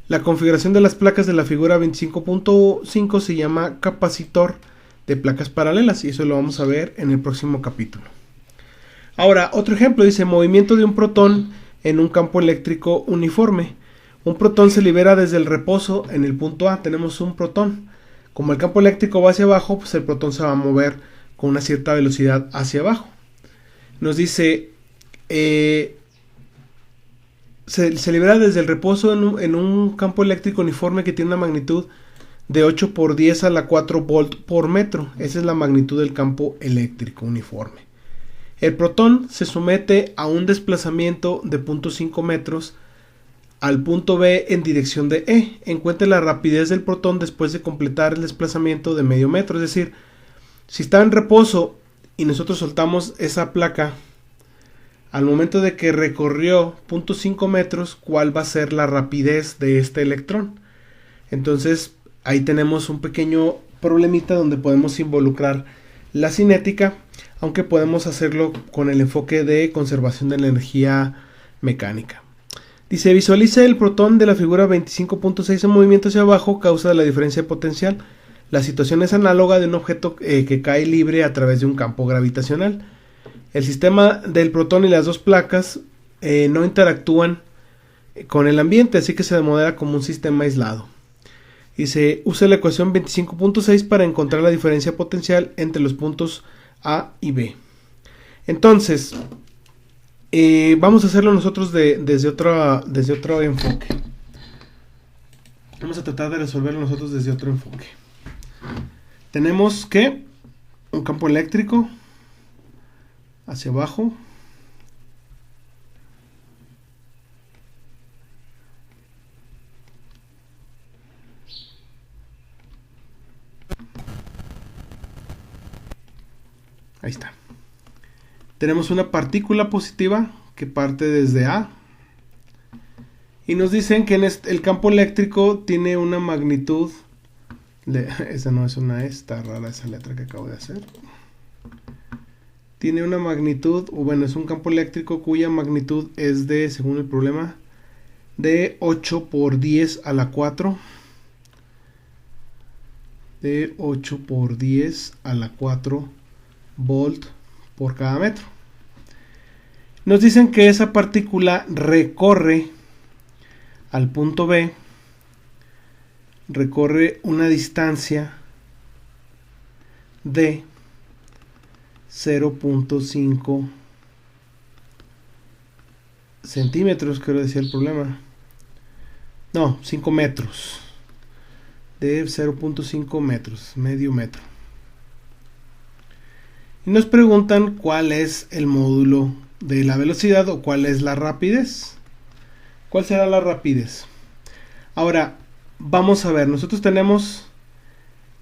La configuración de las placas de la figura 25.5 se llama capacitor de placas paralelas y eso lo vamos a ver en el próximo capítulo. Ahora, otro ejemplo dice movimiento de un protón en un campo eléctrico uniforme. Un protón se libera desde el reposo en el punto A. Tenemos un protón. Como el campo eléctrico va hacia abajo, pues el protón se va a mover con una cierta velocidad hacia abajo. Nos dice, se libera desde el reposo en un campo eléctrico uniforme que tiene una magnitud de 8 por 10 a la 4 volt por metro. Esa es la magnitud del campo eléctrico uniforme. El protón se somete a un desplazamiento de 0.5 metros al punto B en dirección de E. Encuentre la rapidez del protón después de completar el desplazamiento de medio metro. Es decir, si está en reposo y nosotros soltamos esa placa, al momento de que recorrió 0.5 metros, ¿cuál va a ser la rapidez de este electrón? Entonces, ahí tenemos un pequeño problemita donde podemos involucrar la cinética, aunque podemos hacerlo con el enfoque de conservación de la energía mecánica. Dice, visualice el protón de la figura 25.6 en movimiento hacia abajo, causa de la diferencia de potencial. La situación es análoga de un objeto que cae libre a través de un campo gravitacional. El sistema del protón y las dos placas no interactúan con el ambiente, así que se modela como un sistema aislado. Dice, use la ecuación 25.6 para encontrar la diferencia potencial entre los puntos A y B. Entonces, vamos a hacerlo nosotros desde otro enfoque. Vamos a tratar de resolverlo nosotros desde otro enfoque. Tenemos que un campo eléctrico hacia abajo. Ahí está. Tenemos una partícula positiva que parte desde A. Y nos dicen que el campo eléctrico tiene una magnitud. Esa no es una E, está rara esa letra que acabo de hacer. Tiene una magnitud, o bueno, es un campo eléctrico cuya magnitud es de, según el problema, de 8 por 10 a la 4. De 8 por 10 a la 4 volt por cada metro. Nos dicen que esa partícula recorre al punto B, recorre una distancia de 0.5 centímetros, creo decía el problema. No, 5 metros. De 0.5 metros, medio metro. Y nos preguntan cuál es el módulo de la velocidad o cuál es la rapidez. ¿Cuál será la rapidez? Ahora, vamos a ver, nosotros tenemos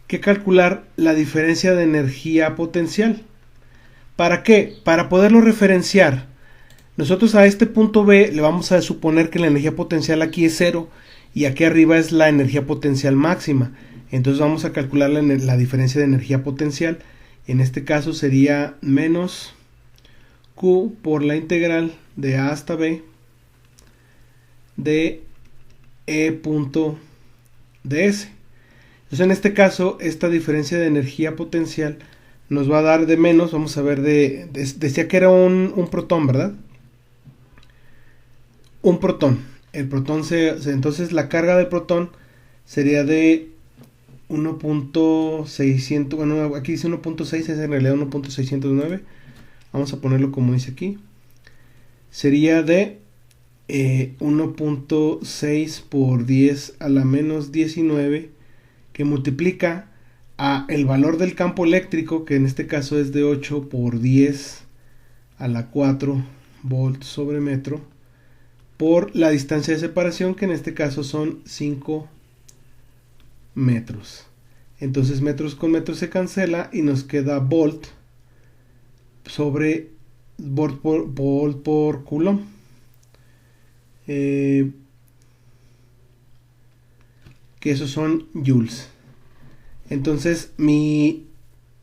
que calcular la diferencia de energía potencial. ¿Para qué? Para poderlo referenciar. Nosotros a este punto B le vamos a suponer que la energía potencial aquí es 0 y aquí arriba es la energía potencial máxima. Entonces vamos a calcular la diferencia de energía potencial. En este caso sería menos Q por la integral de A hasta B de E punto ds. Entonces en este caso esta diferencia de energía potencial nos va a dar de menos, vamos a ver, decía que era un protón, ¿verdad? Un protón. El protón entonces la carga del protón sería de 1.600, bueno, aquí dice 1.6, es en realidad 1.609. Vamos a ponerlo como dice aquí. Sería de 1.6 por 10 a la menos 19, que multiplica a el valor del campo eléctrico, que en este caso es de 8 por 10 a la 4 volt sobre metro, por la distancia de separación, que en este caso son 5 metros. Entonces metros con metros se cancela y nos queda volt sobre volt por coulomb. Que esos son joules. Entonces mi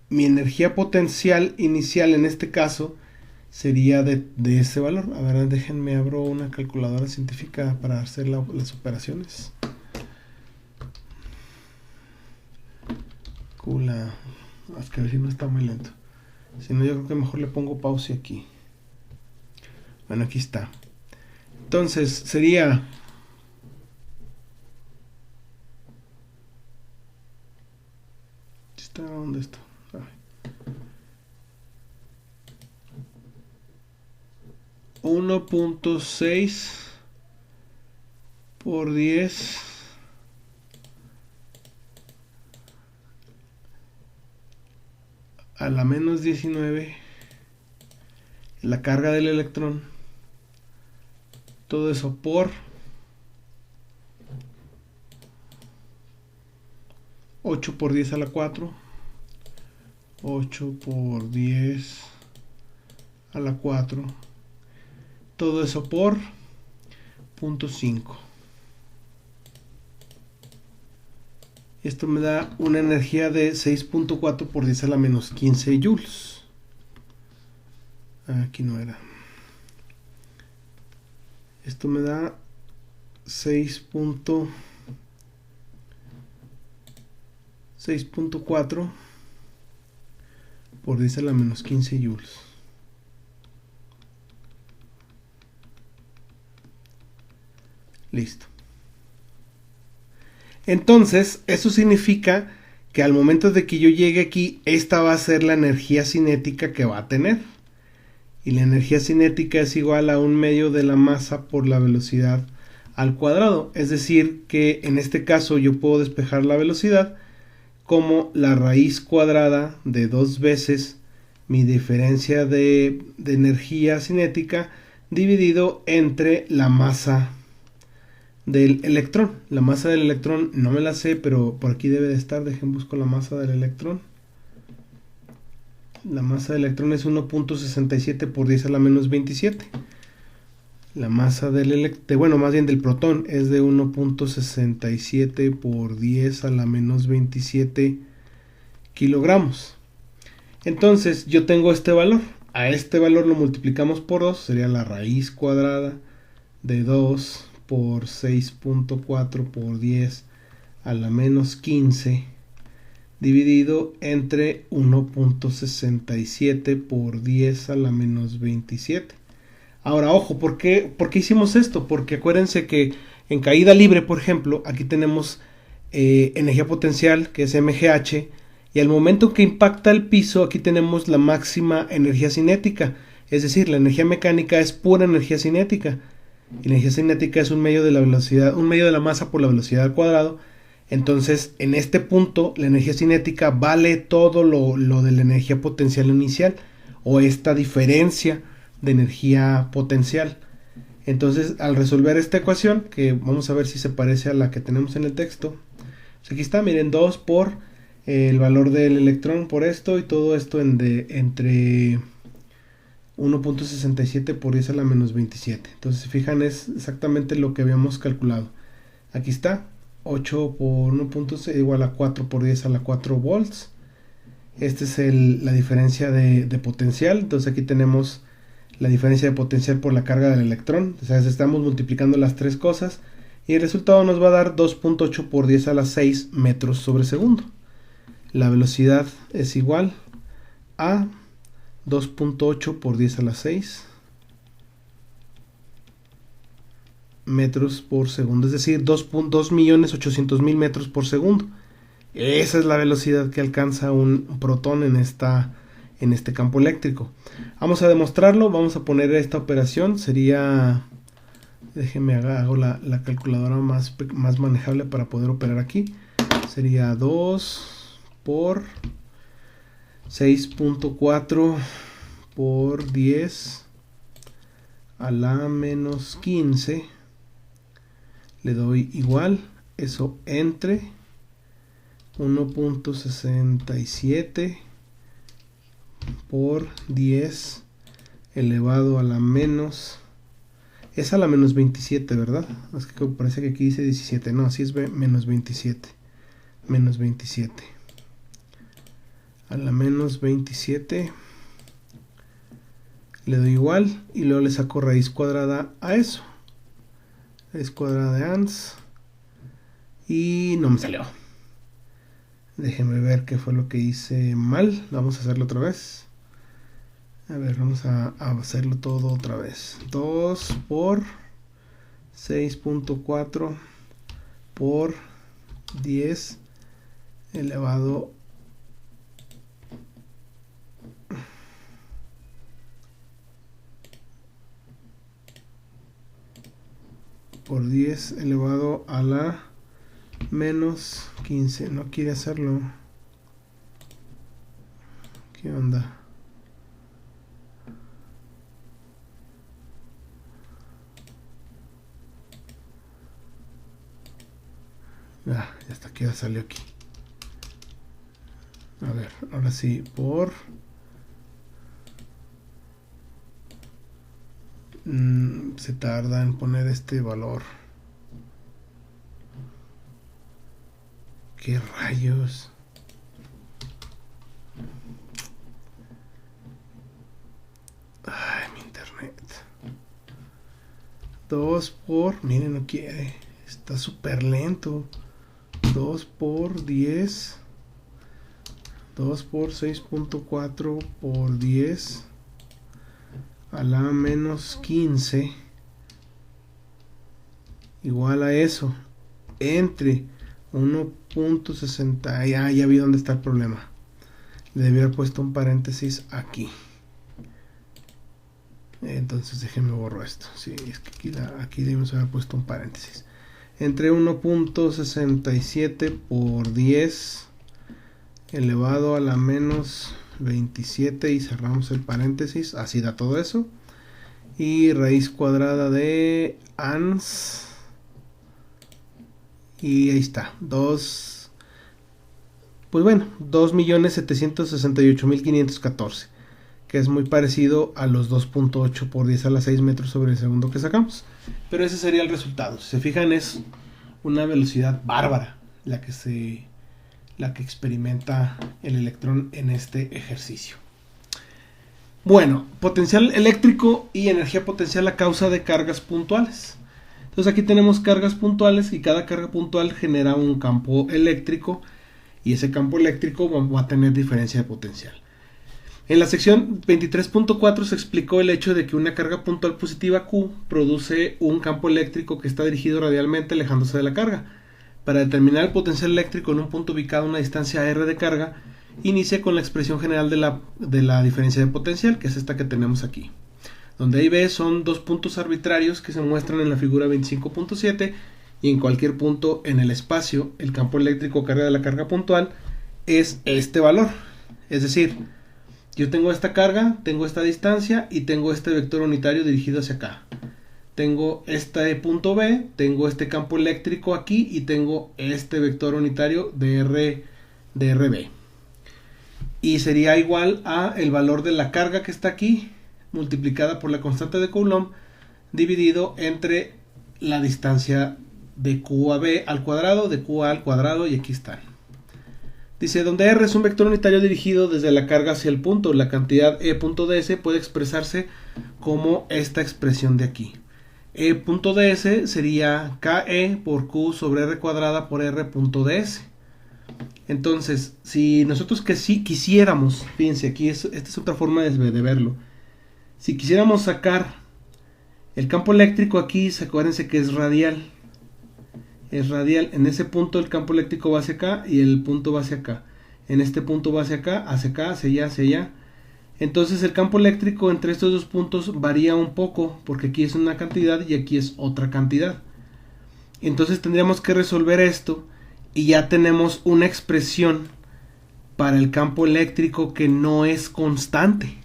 energía potencial inicial en este caso sería de ese valor. A ver, déjenme abro una calculadora científica para hacer las operaciones. Calcula. Es que a ver si no está muy lento. Si no, yo creo que mejor le pongo pause aquí. Bueno, aquí está. Entonces sería ¿dónde está? 1.6 por 10 a la menos 19 la carga del electrón, todo eso por 8 por 10 a la 4, 8 por 10 a la 4, todo eso por 0.5. Esto me da una energía de 6.4 por 10 a la menos 15 joules. Aquí no era. Esto me da 6.4 por 10 a la menos 15 joules. Listo. Entonces, eso significa que al momento de que yo llegue aquí, esta va a ser la energía cinética que va a tener. Y la energía cinética es igual a 1/2 de la masa por la velocidad al cuadrado. Es decir, que en este caso yo puedo despejar la velocidad como la raíz cuadrada de 2 veces mi diferencia de energía cinética dividido entre la masa del electrón. La masa del electrón no me la sé, pero por aquí debe de estar. Dejen busco la masa del electrón. La masa del electrón es 1.67 por 10 a la menos 27. La masa del más bien del protón es de 1.67 por 10 a la menos 27 kilogramos. Entonces yo tengo este valor. A este valor lo multiplicamos por 2. Sería la raíz cuadrada de 2 por 6.4 por 10 a la menos 15 dividido entre 1.67 por 10 a la menos 27. Ahora, ojo, ¿por qué hicimos esto? Porque acuérdense que en caída libre, por ejemplo, aquí tenemos energía potencial, que es MGH, y al momento que impacta el piso, aquí tenemos la máxima energía cinética. Es decir, la energía mecánica es pura energía cinética. Energía cinética es 1/2 de la velocidad, 1/2 de la masa por la velocidad al cuadrado. Entonces, en este punto, la energía cinética vale todo lo de la energía potencial inicial, o esta diferencia de energía potencial. Entonces, al resolver esta ecuación, que vamos a ver si se parece a la que tenemos en el texto, pues aquí está, miren, 2 por el valor del electrón por esto, y todo esto entre 1.67 por 10 a la menos 27. Entonces, si fijan, es exactamente lo que habíamos calculado. Aquí está, 8 por 1.6 igual a 4 por 10 a la 4 volts. Esta es la diferencia de potencial. Entonces aquí tenemos la diferencia de potencial por la carga del electrón. O sea, estamos multiplicando las tres cosas y el resultado nos va a dar 2.8 por 10 a la 6 metros sobre segundo. La velocidad es igual a 2.8 por 10 a la 6 metros por segundo, es decir, 2.800.000 metros por segundo. Esa es la velocidad que alcanza un protón en este campo eléctrico. Vamos a demostrarlo, vamos a poner esta operación, sería, déjenme hago la calculadora más manejable para poder operar aquí. Sería 2 por 6.4 por 10 a la menos 15, le doy igual, eso entre 1.67 por 10 elevado a la menos, es a la menos 27, ¿verdad? Es que parece que aquí dice 17, no, así es menos 27, menos 27 a la menos 27, le doy igual y luego le saco raíz cuadrada a eso, raíz cuadrada de ans, y no me salió. Déjenme ver qué fue lo que hice mal. Vamos a hacerlo otra vez. A ver, vamos a hacerlo todo otra vez. 2 por 6.4 por 10 elevado por 10 elevado a la menos 15. No quiere hacerlo. ¿Qué onda? Ya está, que ya salió aquí. A ver, ahora sí, por se tarda en poner este valor. ¿Qué rayos? Ay, mi internet. 2 por... Miren, no quiere. Está súper lento. 2 por 10. 2 por 6.4 por 10 a la menos 15 igual a eso entre 1.60. Ya vi dónde está el problema. Le debí haber puesto un paréntesis aquí. Entonces déjenme borro esto. Sí, es que aquí debemos haber puesto un paréntesis. Entre 1.67 por 10 elevado a la menos 27 y cerramos el paréntesis. Así da todo eso. Y raíz cuadrada de ans. Y ahí está. 2.768.514. Que es muy parecido a los 2.8 por 10 a la 6 metros sobre el segundo que sacamos. Pero ese sería el resultado. Si se fijan, es una velocidad bárbara la que experimenta el electrón en este ejercicio. Bueno, potencial eléctrico y energía potencial a causa de cargas puntuales. Entonces aquí tenemos cargas puntuales y cada carga puntual genera un campo eléctrico y ese campo eléctrico va a tener diferencia de potencial. En la sección 23.4 se explicó el hecho de que una carga puntual positiva Q produce un campo eléctrico que está dirigido radialmente alejándose de la carga. Para determinar el potencial eléctrico en un punto ubicado a una distancia r de carga, inicia con la expresión general de la diferencia de potencial, que es esta que tenemos aquí. Donde A y B son dos puntos arbitrarios que se muestran en la figura 25.7 y en cualquier punto en el espacio el campo eléctrico carga de la carga puntual es este valor. Es decir, yo tengo esta carga, tengo esta distancia y tengo este vector unitario dirigido hacia acá. Tengo este punto B, tengo este campo eléctrico aquí y tengo este vector unitario de RB. Y sería igual a el valor de la carga que está aquí multiplicada por la constante de Coulomb dividido entre la distancia de Q a B al cuadrado, de Q a al cuadrado, y aquí están. Dice, donde R es un vector unitario dirigido desde la carga hacia el punto, la cantidad E.ds puede expresarse como esta expresión de aquí. E.ds sería KE por Q sobre R cuadrada por R.ds. Entonces, si nosotros quisiéramos, fíjense, aquí esta es otra forma de verlo. Si quisiéramos sacar el campo eléctrico aquí, acuérdense que es radial. Es radial. En ese punto el campo eléctrico va hacia acá y el punto va hacia acá. En este punto va hacia acá, hacia allá, hacia allá. Entonces el campo eléctrico entre estos dos puntos varía un poco, porque aquí es una cantidad y aquí es otra cantidad. Entonces tendríamos que resolver esto y ya tenemos una expresión para el campo eléctrico que no es constante.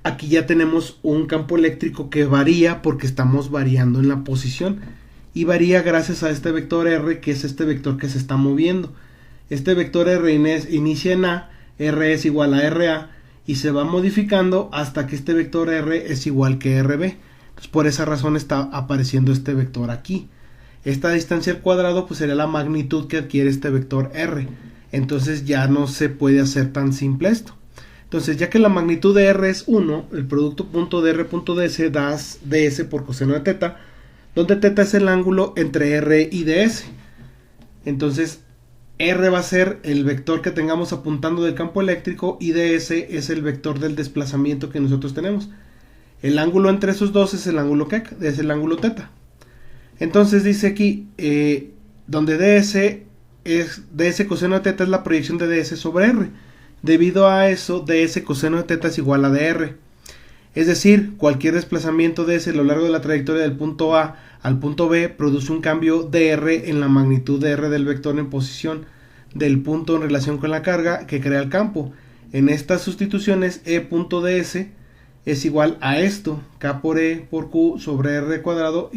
Aquí ya tenemos un campo eléctrico que varía porque estamos variando en la posición y varía gracias a este vector R, que es este vector que se está moviendo. Este vector R inicia en A, R es igual a RA y se va modificando hasta que este vector R es igual que RB. Entonces, por esa razón está apareciendo este vector aquí. Esta distancia al cuadrado pues sería la magnitud que adquiere este vector R. Entonces ya no se puede hacer tan simple esto. Entonces, ya que la magnitud de R es 1, el producto punto de R.ds da ds por coseno de teta, donde teta es el ángulo entre R y ds. Entonces R va a ser el vector que tengamos apuntando del campo eléctrico y ds es el vector del desplazamiento que nosotros tenemos. El ángulo entre esos dos es el ángulo kek, es el ángulo teta. Entonces dice aquí, donde ds coseno de teta es la proyección de ds sobre r. Debido a eso, ds coseno de teta es igual a dr. Es decir, cualquier desplazamiento ds a lo largo de la trayectoria del punto A al punto B produce un cambio dr en la magnitud de r del vector en posición del punto en relación con la carga que crea el campo. En estas sustituciones, E.ds es igual a esto, K por E por Q sobre R cuadrado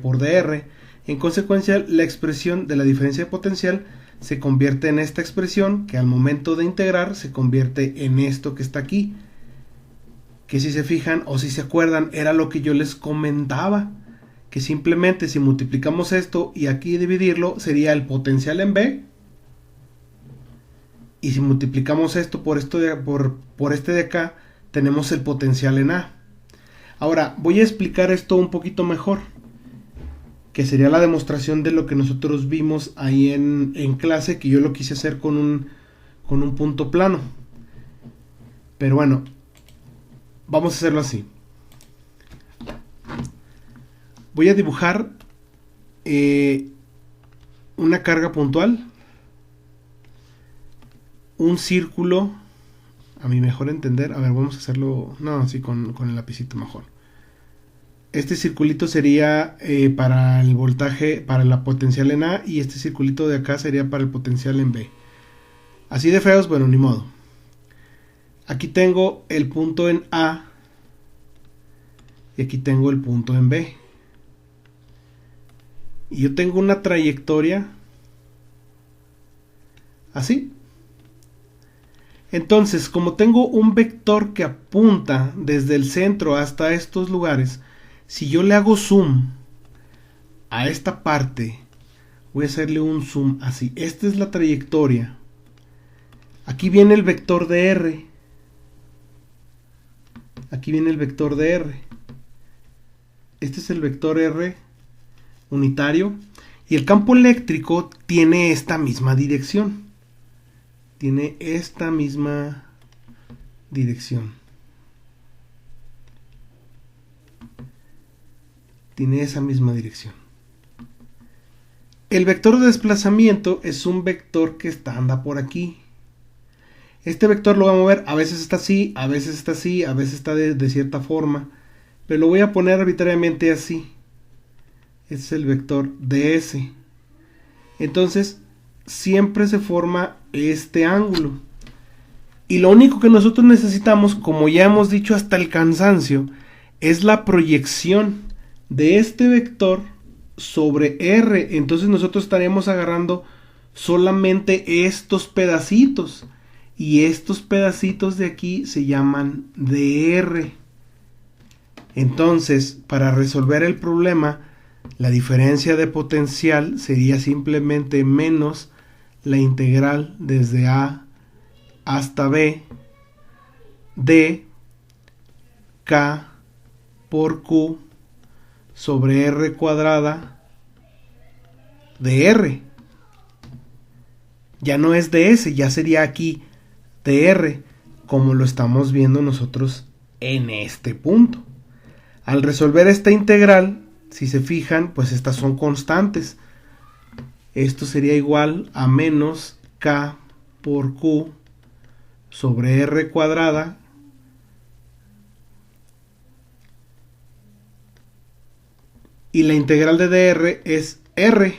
por dr. En consecuencia, la expresión de la diferencia de potencial se convierte en esta expresión, que al momento de integrar se convierte en esto que está aquí, que si se fijan o si se acuerdan era lo que yo les comentaba, que simplemente si multiplicamos esto y aquí dividirlo sería el potencial en B, y si multiplicamos esto por este de acá tenemos el potencial en A. Ahora voy a explicar esto un poquito mejor, que sería la demostración de lo que nosotros vimos ahí en clase, que yo lo quise hacer con un punto plano. Pero bueno, vamos a hacerlo así. Voy a dibujar una carga puntual, un círculo, a mi mejor entender. A ver, vamos a hacerlo, no, así con el lapicito mejor. Este circulito sería para el voltaje, para la potencial en A, y este circulito de acá sería para el potencial en B. Así de feos, bueno, ni modo. Aquí tengo el punto en A y aquí tengo el punto en B. Y yo tengo una trayectoria así. Entonces, como tengo un vector que apunta desde el centro hasta estos lugares, si yo le hago zoom a esta parte, voy a hacerle un zoom así. Esta es la trayectoria. Aquí viene el vector de R. Aquí viene el vector de R. Este es el vector R unitario. Y el campo eléctrico tiene esta misma dirección. Tiene esta misma dirección. Tiene esa misma dirección. El vector de desplazamiento es un vector que anda por aquí. Este vector lo voy a mover, a veces está así, a veces está así, a veces está de cierta forma, pero lo voy a poner arbitrariamente así. Este es el vector ds. Entonces, siempre se forma este ángulo. Y lo único que nosotros necesitamos, como ya hemos dicho hasta el cansancio, es la proyección de este vector sobre R. Entonces nosotros estaríamos agarrando solamente estos pedacitos. Y estos pedacitos de aquí se llaman dr. Entonces, para resolver el problema, la diferencia de potencial sería simplemente menos la integral desde A hasta B de K por Q sobre R cuadrada de R. Ya no es ds, ya sería aquí dr, como lo estamos viendo nosotros en este punto. Al resolver esta integral, si se fijan, pues estas son constantes. Esto sería igual a menos K por Q sobre R cuadrada y la integral de dr es R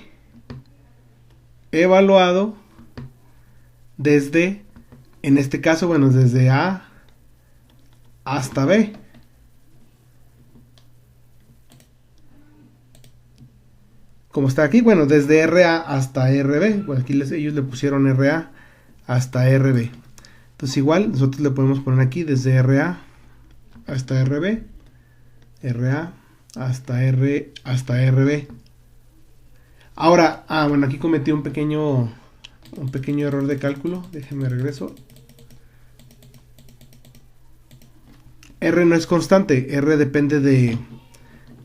evaluado desde, en este caso, bueno, desde A hasta B. Como está aquí, bueno, desde RA hasta RB. Bueno, aquí ellos le pusieron RA hasta RB. Entonces igual, nosotros le podemos poner aquí desde RA hasta RB, RA hasta RB. Ahora, bueno, aquí cometí un pequeño error de cálculo. Déjenme regreso. R no es constante, R depende de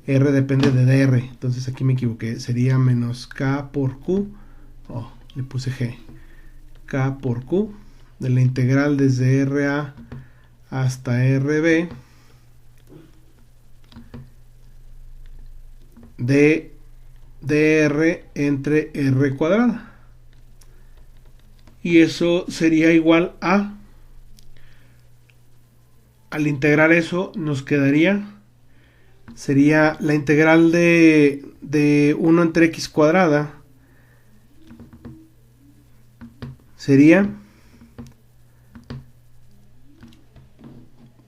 dr. Entonces aquí me equivoqué. Sería menos K por Q le puse G, K por Q, de la integral desde RA hasta RB de dr entre R cuadrada. Y eso sería igual al integrar eso nos quedaría, sería la integral de 1 entre x cuadrada, sería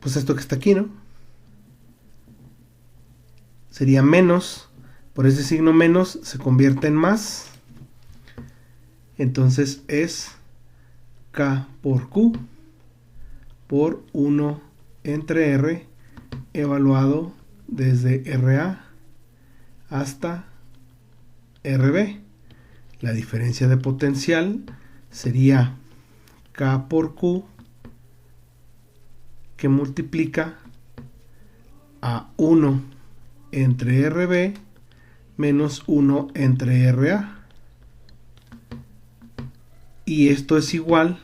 pues esto que está aquí, ¿no? Sería menos, por ese signo menos se convierte en más, entonces es K por Q por 1 entre R evaluado desde RA hasta RB. La diferencia de potencial sería K por Q que multiplica a 1 entre RB menos 1 entre RA. Y esto es igual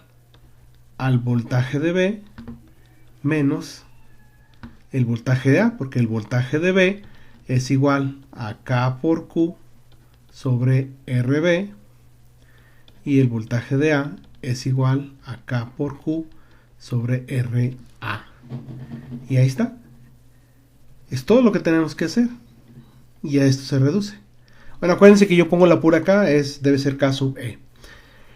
al voltaje de B menos el voltaje de A, porque el voltaje de B es igual a K por Q sobre RB y el voltaje de A es igual a K por Q sobre RA. Y ahí está. Es todo lo que tenemos que hacer. Y a esto se reduce. Bueno, acuérdense que yo pongo la pura acá, debe ser K sub E.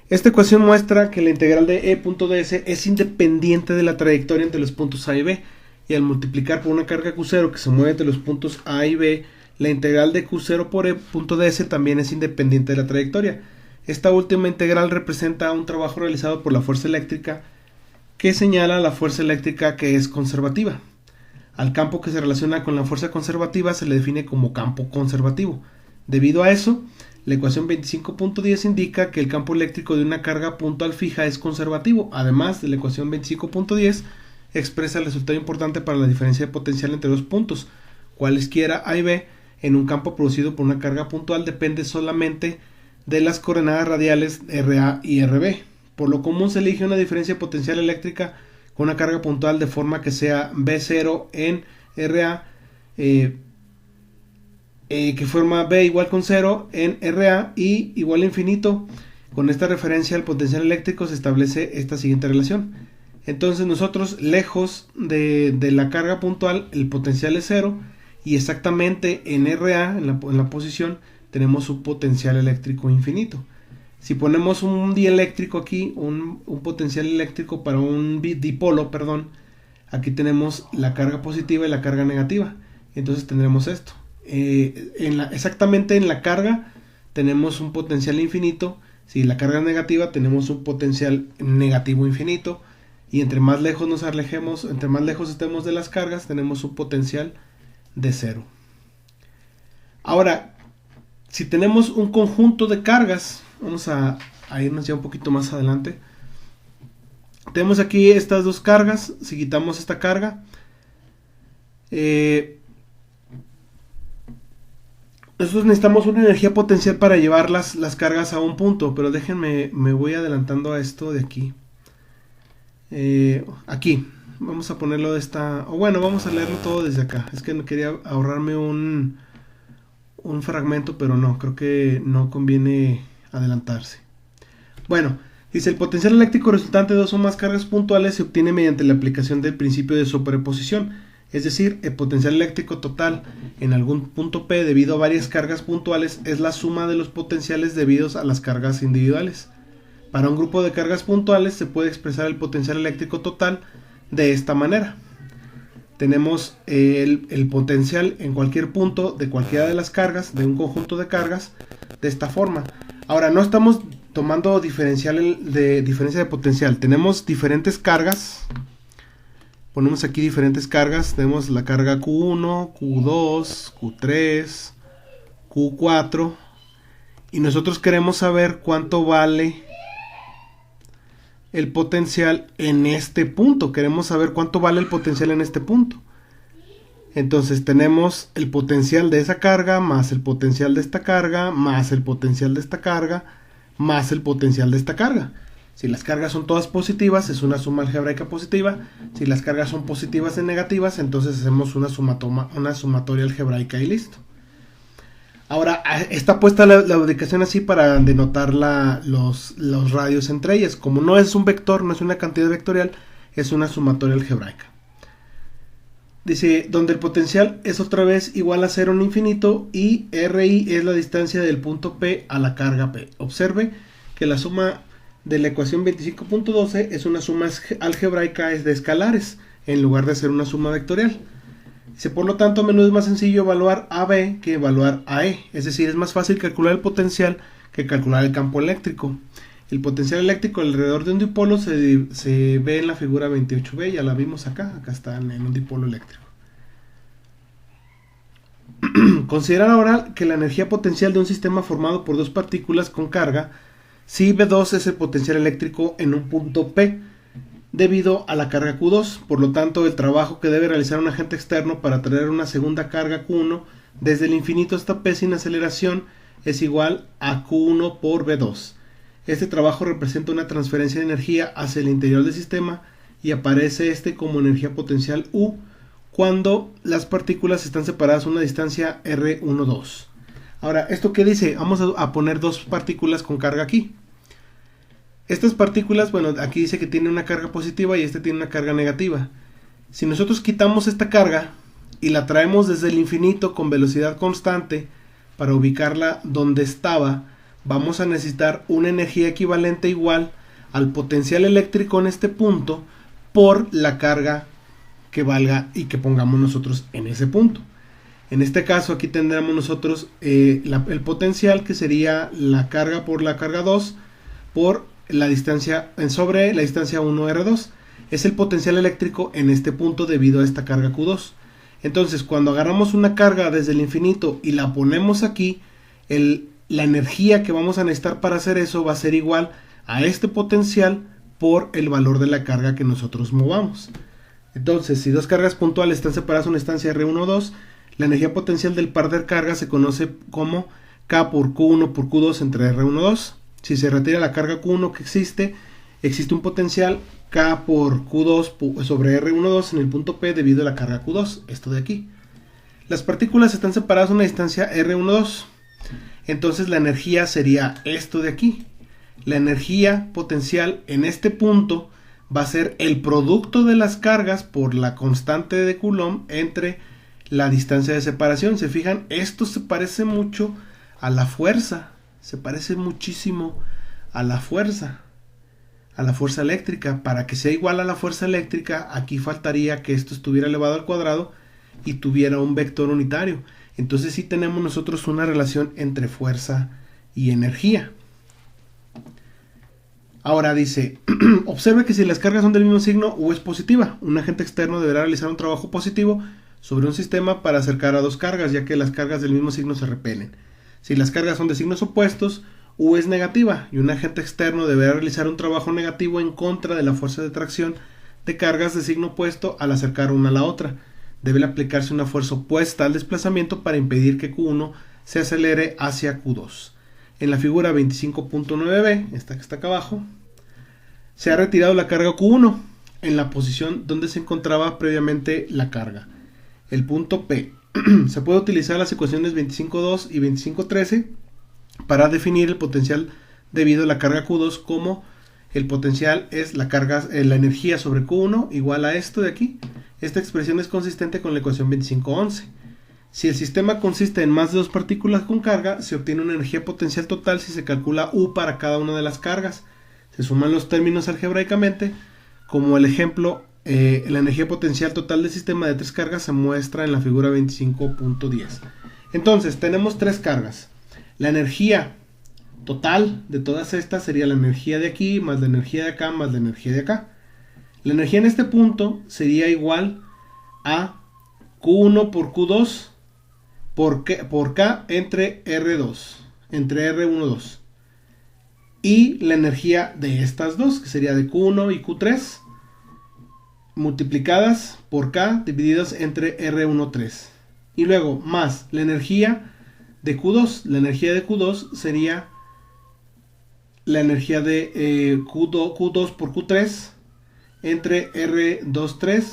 Esta ecuación muestra que la integral de E.ds es independiente de la trayectoria entre los puntos A y B. Y al multiplicar por una carga Q0 que se mueve entre los puntos A y B, la integral de Q0 por E.ds también es independiente de la trayectoria. Esta última integral representa un trabajo realizado por la fuerza eléctrica que señala la fuerza eléctrica que es conservativa. Al campo que se relaciona con la fuerza conservativa se le define como campo conservativo. Debido a eso, la ecuación 25.10 indica que el campo eléctrico de una carga puntual fija es conservativo. Además de la ecuación 25.10 expresa el resultado importante para la diferencia de potencial entre dos puntos. Cualesquiera A y B en un campo producido por una carga puntual depende solamente de las coordenadas radiales RA y RB. Por lo común se elige una diferencia de potencial eléctrica con una carga puntual de forma que sea B0 en RA, que forma B igual con 0 en RA y igual a infinito. Con esta referencia al potencial eléctrico se establece esta siguiente relación. Entonces nosotros lejos de la carga puntual el potencial es 0 y exactamente en RA, en la posición, tenemos un potencial eléctrico infinito. Si ponemos un dieléctrico aquí, un potencial eléctrico para un dipolo, aquí tenemos la carga positiva y la carga negativa. Entonces tendremos esto. Exactamente en la carga tenemos un potencial infinito. Si la carga es negativa tenemos un potencial negativo infinito. Y entre más lejos nos alejemos, entre más lejos estemos de las cargas, tenemos un potencial de 0. Ahora, si tenemos un conjunto de cargas, vamos a irnos ya un poquito más adelante. Tenemos aquí estas dos cargas. Si quitamos esta carga, nosotros necesitamos una energía potencial para llevar las cargas a un punto. Pero déjenme, me voy adelantando a esto de aquí. Aquí, vamos a ponerlo de esta... O bueno, vamos a leerlo todo desde acá. Es que no quería ahorrarme un fragmento, pero no, creo que no conviene adelantarse. Bueno, dice: el potencial eléctrico resultante de dos o más cargas puntuales se obtiene mediante la aplicación del principio de superposición. Es decir, el potencial eléctrico total en algún punto P debido a varias cargas puntuales es la suma de los potenciales debidos a las cargas individuales. Para un grupo de cargas puntuales se puede expresar el potencial eléctrico total de esta manera. Tenemos el potencial en cualquier punto de cualquiera de las cargas de un conjunto de cargas de esta forma. Ahora, no estamos tomando diferencia de potencial. Tenemos diferentes cargas. Ponemos aquí diferentes cargas. Tenemos la carga Q1, Q2, Q3, Q4. Y nosotros queremos saber cuánto vale el potencial en este punto. Queremos saber cuánto vale el potencial en este punto. Entonces tenemos el potencial de esa carga más el potencial de esta carga más el potencial de esta carga más el potencial de esta carga. Si las cargas son todas positivas, es una suma algebraica positiva. Si las cargas son positivas y negativas, entonces hacemos una sumatoria algebraica y listo. Ahora, está puesta la ubicación así para denotar los radios entre ellas. Como no es un vector, no es una cantidad vectorial, es una sumatoria algebraica. Dice, donde el potencial es otra vez igual a 0 en infinito y RI es la distancia del punto P a la carga P. Observe que la suma de la ecuación 25.12 es una suma algebraica de escalares en lugar de ser una suma vectorial. Dice, por lo tanto, a menudo es más sencillo evaluar AB que evaluar AE. Es decir, es más fácil calcular el potencial que calcular el campo eléctrico. El potencial eléctrico alrededor de un dipolo se ve en la figura 28b, ya la vimos acá está en un dipolo eléctrico. Considerar ahora que la energía potencial de un sistema formado por dos partículas con carga, si V2 es el potencial eléctrico en un punto P, debido a la carga Q2, por lo tanto el trabajo que debe realizar un agente externo para traer una segunda carga Q1 desde el infinito hasta P sin aceleración es igual a Q1 por V2. Este trabajo representa una transferencia de energía hacia el interior del sistema y aparece como energía potencial U cuando las partículas están separadas a una distancia R12. Ahora, ¿esto qué dice? Vamos a poner dos partículas con carga aquí. Estas partículas, bueno, aquí dice que tiene una carga positiva y tiene una carga negativa. Si nosotros quitamos esta carga y la traemos desde el infinito con velocidad constante para ubicarla donde estaba, vamos a necesitar una energía equivalente igual al potencial eléctrico en este punto por la carga que valga y que pongamos nosotros en ese punto. En este caso aquí tendremos nosotros el potencial, que sería la carga por la carga 2 por la distancia sobre la distancia 1r2. Es el potencial eléctrico en este punto debido a esta carga Q2. Entonces, cuando agarramos una carga desde el infinito y la ponemos aquí, la energía que vamos a necesitar para hacer eso va a ser igual a este potencial por el valor de la carga que nosotros movamos. Entonces, si dos cargas puntuales están separadas en una distancia R12, la energía potencial del par de cargas se conoce como K por Q1 por Q2 entre R12. Si se retira la carga Q1 que existe un potencial K por Q2 sobre R12 en el punto P debido a la carga Q2, esto de aquí. Las partículas están separadas a una distancia R12. Entonces la energía sería esto de aquí. La energía potencial en este punto va a ser el producto de las cargas por la constante de Coulomb entre la distancia de separación. Se fijan, esto se parece mucho a la fuerza. Se parece muchísimo a la fuerza eléctrica. Para que sea igual a la fuerza eléctrica, aquí faltaría que esto estuviera elevado al cuadrado y tuviera un vector unitario. Entonces sí tenemos nosotros una relación entre fuerza y energía. Ahora dice, observe que si las cargas son del mismo signo, U es positiva. Un agente externo deberá realizar un trabajo positivo sobre un sistema para acercar a dos cargas, ya que las cargas del mismo signo se repelen. Si las cargas son de signos opuestos, U es negativa y un agente externo deberá realizar un trabajo negativo en contra de la fuerza de atracción de cargas de signo opuesto al acercar una a la otra. Debe aplicarse una fuerza opuesta al desplazamiento para impedir que Q1 se acelere hacia Q2. En la figura 25.9b, esta que está acá abajo, se ha retirado la carga Q1 en la posición donde se encontraba previamente la carga. El punto P. Se puede utilizar las ecuaciones 25.2 y 25.13 para definir el potencial debido a la carga Q2 como el potencial es la energía sobre Q1 igual a esto de aquí. Esta expresión es consistente con la ecuación 25.11. Si el sistema consiste en más de dos partículas con carga, se obtiene una energía potencial total si se calcula U para cada una de las cargas. Se suman los términos algebraicamente, como el ejemplo, la energía potencial total del sistema de tres cargas se muestra en la figura 25.10. Entonces, tenemos tres cargas. La energía total de todas estas sería la energía de aquí, más la energía de acá, más la energía de acá. La energía en este punto sería igual a Q1 por Q2 por K entre R2, entre R12. Y la energía de estas dos, que sería de Q1 y Q3, multiplicadas por K divididas entre R13. Y luego más la energía de Q2. La energía de Q2 sería la energía de Q2 por Q3 entre R23,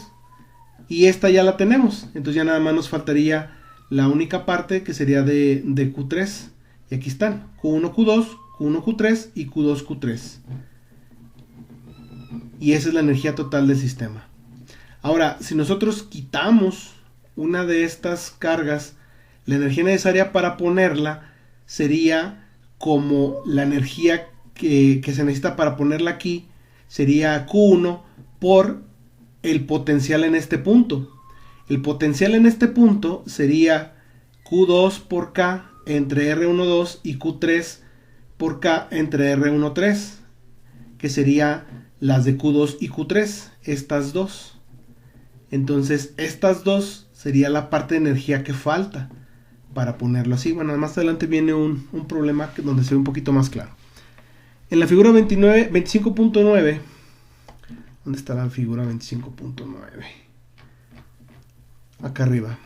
y esta ya la tenemos. Entonces ya nada más nos faltaría la única parte, que sería de Q3, y aquí están Q1 Q2, Q1 Q3 y Q2 Q3, y esa es la energía total del sistema. Ahora, si nosotros quitamos una de estas cargas, la energía necesaria para ponerla sería como la energía que se necesita para ponerla aquí, sería Q1 por el potencial en este punto. El potencial en este punto sería Q2 por K entre R12 y Q3 por K entre R13, que sería las de Q2 y Q3, estas dos. Entonces estas dos sería la parte de energía que falta para ponerlo así. Bueno, más adelante viene un problema donde se ve un poquito más claro. En la figura 25.9, ¿dónde está la figura 25.9? Acá arriba.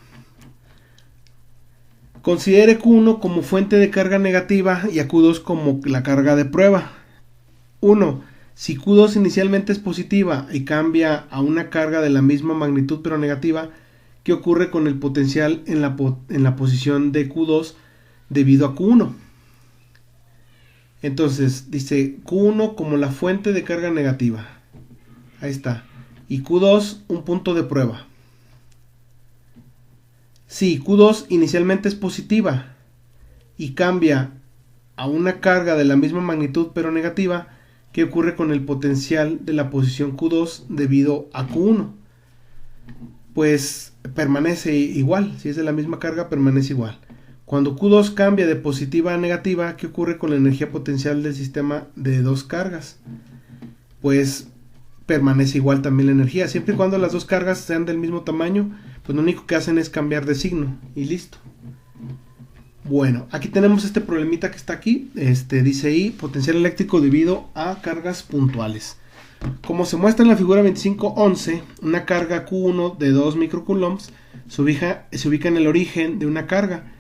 Considere Q1 como fuente de carga negativa y a Q2 como la carga de prueba. 1. Si Q2 inicialmente es positiva y cambia a una carga de la misma magnitud pero negativa, ¿qué ocurre con el potencial en la posición de Q2 debido a Q1? Entonces dice Q1 como la fuente de carga negativa. Ahí está. Y Q2 un punto de prueba. Si Q2 inicialmente es positiva y cambia a una carga de la misma magnitud pero negativa, ¿qué ocurre con el potencial de la posición Q2 debido a Q1? Pues permanece igual. Si es de la misma carga, permanece igual. Cuando Q2 cambia de positiva a negativa, ¿qué ocurre con la energía potencial del sistema de dos cargas? Pues permanece igual también la energía. Siempre y cuando las dos cargas sean del mismo tamaño, pues lo único que hacen es cambiar de signo y listo. Bueno, aquí tenemos este problemita que está aquí. Dice ahí, potencial eléctrico debido a cargas puntuales. Como se muestra en la figura 25.11, una carga Q1 de 2 microcoulombs se ubica en el origen de una carga.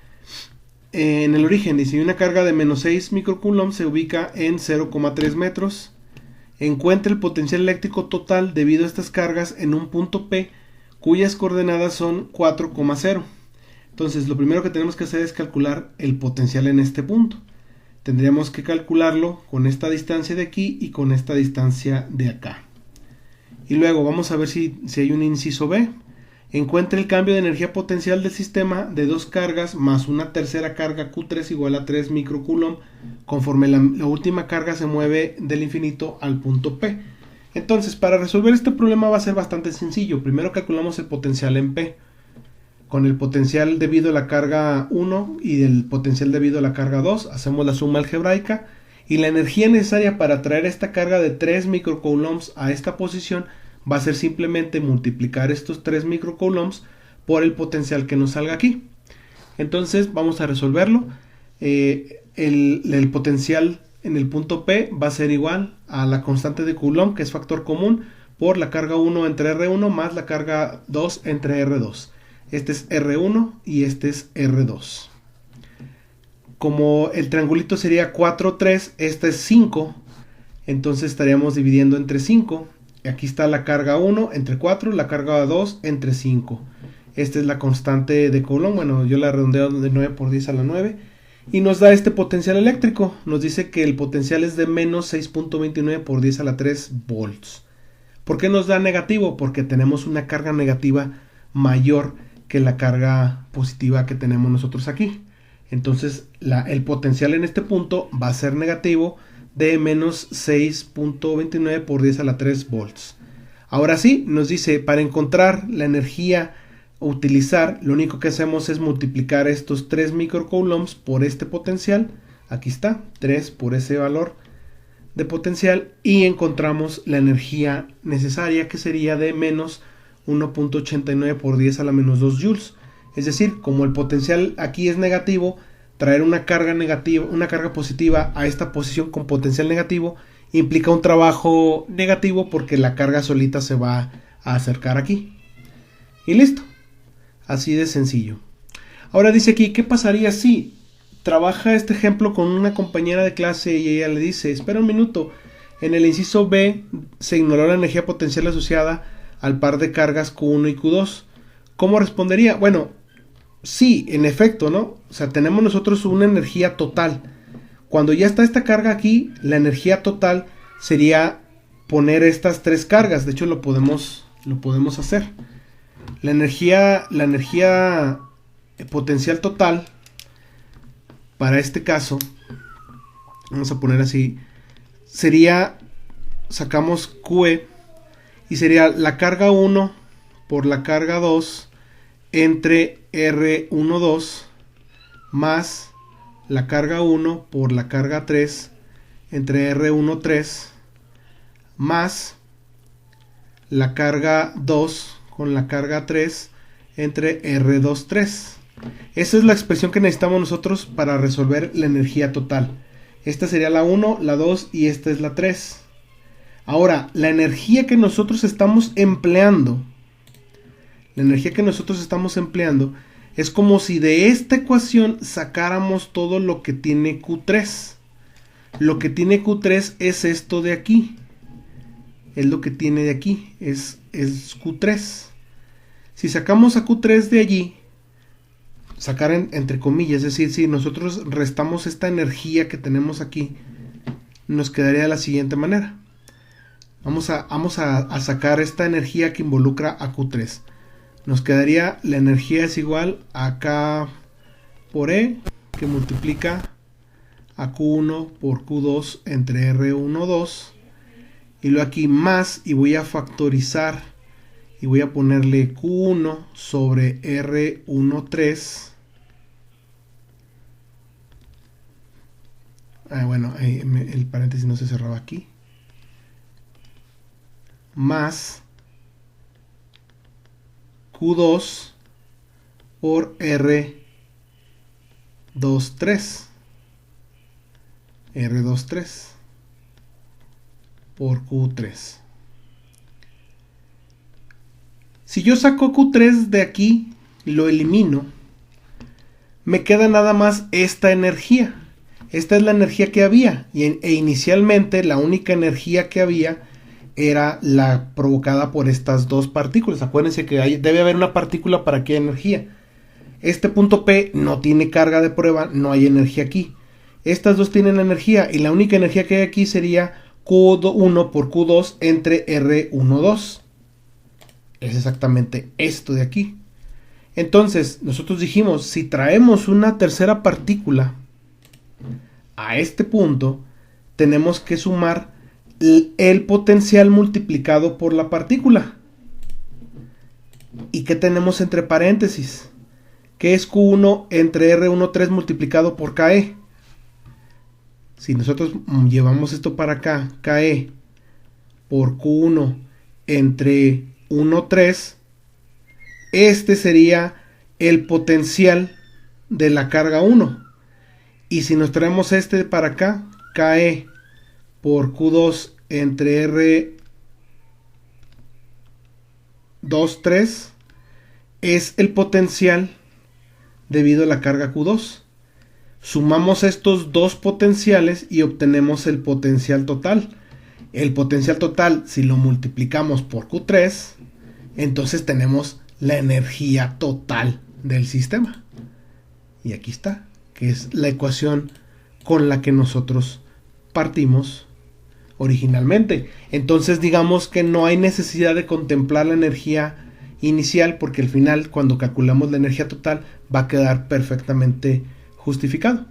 En el origen, dice, una carga de menos 6 microcoulombs se ubica en 0,3 metros. Encuentra el potencial eléctrico total debido a estas cargas en un punto P, cuyas coordenadas son 4,0. Entonces lo primero que tenemos que hacer es calcular el potencial en este punto. Tendríamos que calcularlo con esta distancia de aquí y con esta distancia de acá. Y luego vamos a ver si hay un inciso B. Encuentra el cambio de energía potencial del sistema de dos cargas más una tercera carga Q3 igual a 3 microcoulomb conforme la última carga se mueve del infinito al punto P. Entonces, para resolver este problema va a ser bastante sencillo. Primero calculamos el potencial en P. Con el potencial debido a la carga 1 y el potencial debido a la carga 2, hacemos la suma algebraica y la energía necesaria para traer esta carga de 3 microcoulombs a esta posición va a ser simplemente multiplicar estos 3 microcoulombs por el potencial que nos salga aquí. Entonces vamos a resolverlo. El potencial en el punto P va a ser igual a la constante de Coulomb, que es factor común, por la carga 1 entre R1 más la carga 2 entre R2. Este es R1 y este es R2. Como el triangulito sería 4, 3, este es 5, entonces estaríamos dividiendo entre 5. Aquí está la carga 1 entre 4, la carga 2 entre 5. Esta es la constante de Coulomb, bueno, yo la redondeo de 9 por 10 a la 9. Y nos da este potencial eléctrico. Nos dice que el potencial es de menos 6.29 por 10 a la 3 volts. ¿Por qué nos da negativo? Porque tenemos una carga negativa mayor que la carga positiva que tenemos nosotros aquí. Entonces el potencial en este punto va a ser negativo de menos 6.29 por 10 a la 3 volts. Ahora sí, nos dice, para encontrar la energía a utilizar, lo único que hacemos es multiplicar estos 3 microcoulombs por este potencial. Aquí está, 3 por ese valor de potencial, y encontramos la energía necesaria, que sería de menos 1.89 por 10 a la menos 2 joules. Es decir, como el potencial aquí es negativo, traer una carga negativa, una carga positiva a esta posición con potencial negativo implica un trabajo negativo, porque la carga solita se va a acercar aquí. Y listo. Así de sencillo. Ahora dice aquí, ¿qué pasaría si trabaja este ejemplo con una compañera de clase y ella le dice, espera un minuto, en el inciso B se ignoró la energía potencial asociada al par de cargas Q1 y Q2. ¿Cómo respondería? Bueno, sí, en efecto, ¿no? O sea, tenemos nosotros una energía total. Cuando ya está esta carga aquí, la energía total sería poner estas tres cargas. De hecho, lo podemos hacer. La energía potencial total, para este caso, vamos a poner así, sería, sacamos QE, y sería la carga 1 por la carga 2 entre R12 más la carga 1 por la carga 3 entre R13 más la carga 2 con la carga 3 entre R23. Esa es la expresión que necesitamos nosotros para resolver la energía total. Esta sería la 1, la 2 y esta es la 3. Ahora, la energía que nosotros estamos empleando, es como si de esta ecuación sacáramos todo lo que tiene Q3. Lo que tiene Q3 es esto de aquí. Es lo que tiene de aquí, es Q3. Si sacamos a Q3 de allí, sacar entre comillas, es decir, si nosotros restamos esta energía que tenemos aquí, nos quedaría de la siguiente manera. Vamos a sacar esta energía que involucra a Q3. Nos quedaría, la energía es igual a K por E, que multiplica a Q1 por Q2 entre R12. Y luego aquí más, y voy a factorizar, y voy a ponerle Q1 sobre R13. Bueno, el paréntesis no se cerraba aquí. Más Q2 por R23. R23 por Q3. Si yo saco Q3 de aquí, lo elimino, me queda nada más esta energía. Esta es la energía que había, e inicialmente la única energía que había era la provocada por estas dos partículas. Acuérdense que debe haber una partícula para que haya energía. Este punto P no tiene carga de prueba, no hay energía aquí. Estas dos tienen energía y la única energía que hay aquí sería Q1 por Q2 entre R12. Es exactamente esto de aquí. Entonces, nosotros dijimos, si traemos una tercera partícula a este punto, tenemos que sumar el potencial multiplicado por la partícula. ¿Y qué tenemos entre paréntesis? Que es Q1 entre R13 multiplicado por KE. Si nosotros llevamos esto para acá, KE por Q1 entre 1,3, este sería el potencial de la carga 1. Y si nos traemos este para acá, KE por Q2 entre R23 es el potencial debido a la carga Q2. Sumamos estos dos potenciales y obtenemos el potencial total. El potencial total, si lo multiplicamos por Q3, entonces tenemos la energía total del sistema. Y aquí está, que es la ecuación con la que nosotros partimos originalmente. Entonces digamos que no hay necesidad de contemplar la energía inicial, porque al final, cuando calculamos la energía total, va a quedar perfectamente justificado.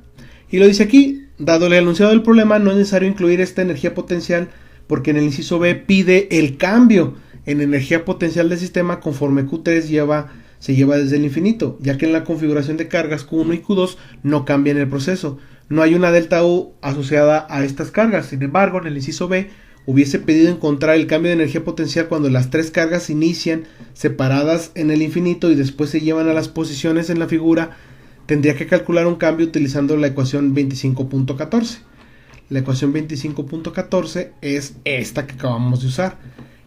Y lo dice aquí, dado el enunciado del problema, no es necesario incluir esta energía potencial, porque en el inciso B pide el cambio en energía potencial del sistema conforme Q3 se lleva desde el infinito, ya que en la configuración de cargas Q1 y Q2 no cambia en el proceso. No hay una delta U asociada a estas cargas. Sin embargo, en el inciso B hubiese pedido encontrar el cambio de energía potencial cuando las tres cargas inician separadas en el infinito y después se llevan a las posiciones en la figura. Tendría que calcular un cambio utilizando la ecuación 25.14. La ecuación 25.14 es esta que acabamos de usar.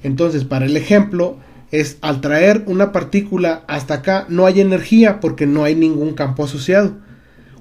Entonces, para el ejemplo, es al traer una partícula hasta acá no hay energía porque no hay ningún campo asociado.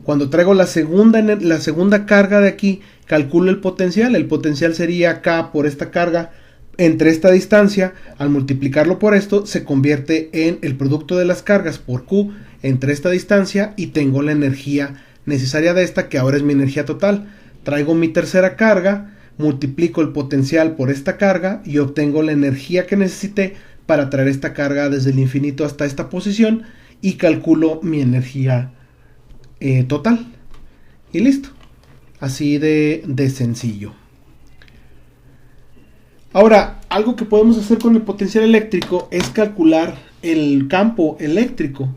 Cuando traigo la segunda carga de aquí, calculo el potencial. El potencial sería K por esta carga entre esta distancia. Al multiplicarlo por esto, se convierte en el producto de las cargas por Q entre esta distancia, y tengo la energía necesaria de esta, que ahora es mi energía total. Traigo mi tercera carga, multiplico el potencial por esta carga y obtengo la energía que necesité para traer esta carga desde el infinito hasta esta posición, y calculo mi energía total. Y listo. Así de sencillo. Ahora, algo que podemos hacer con el potencial eléctrico es calcular el campo eléctrico.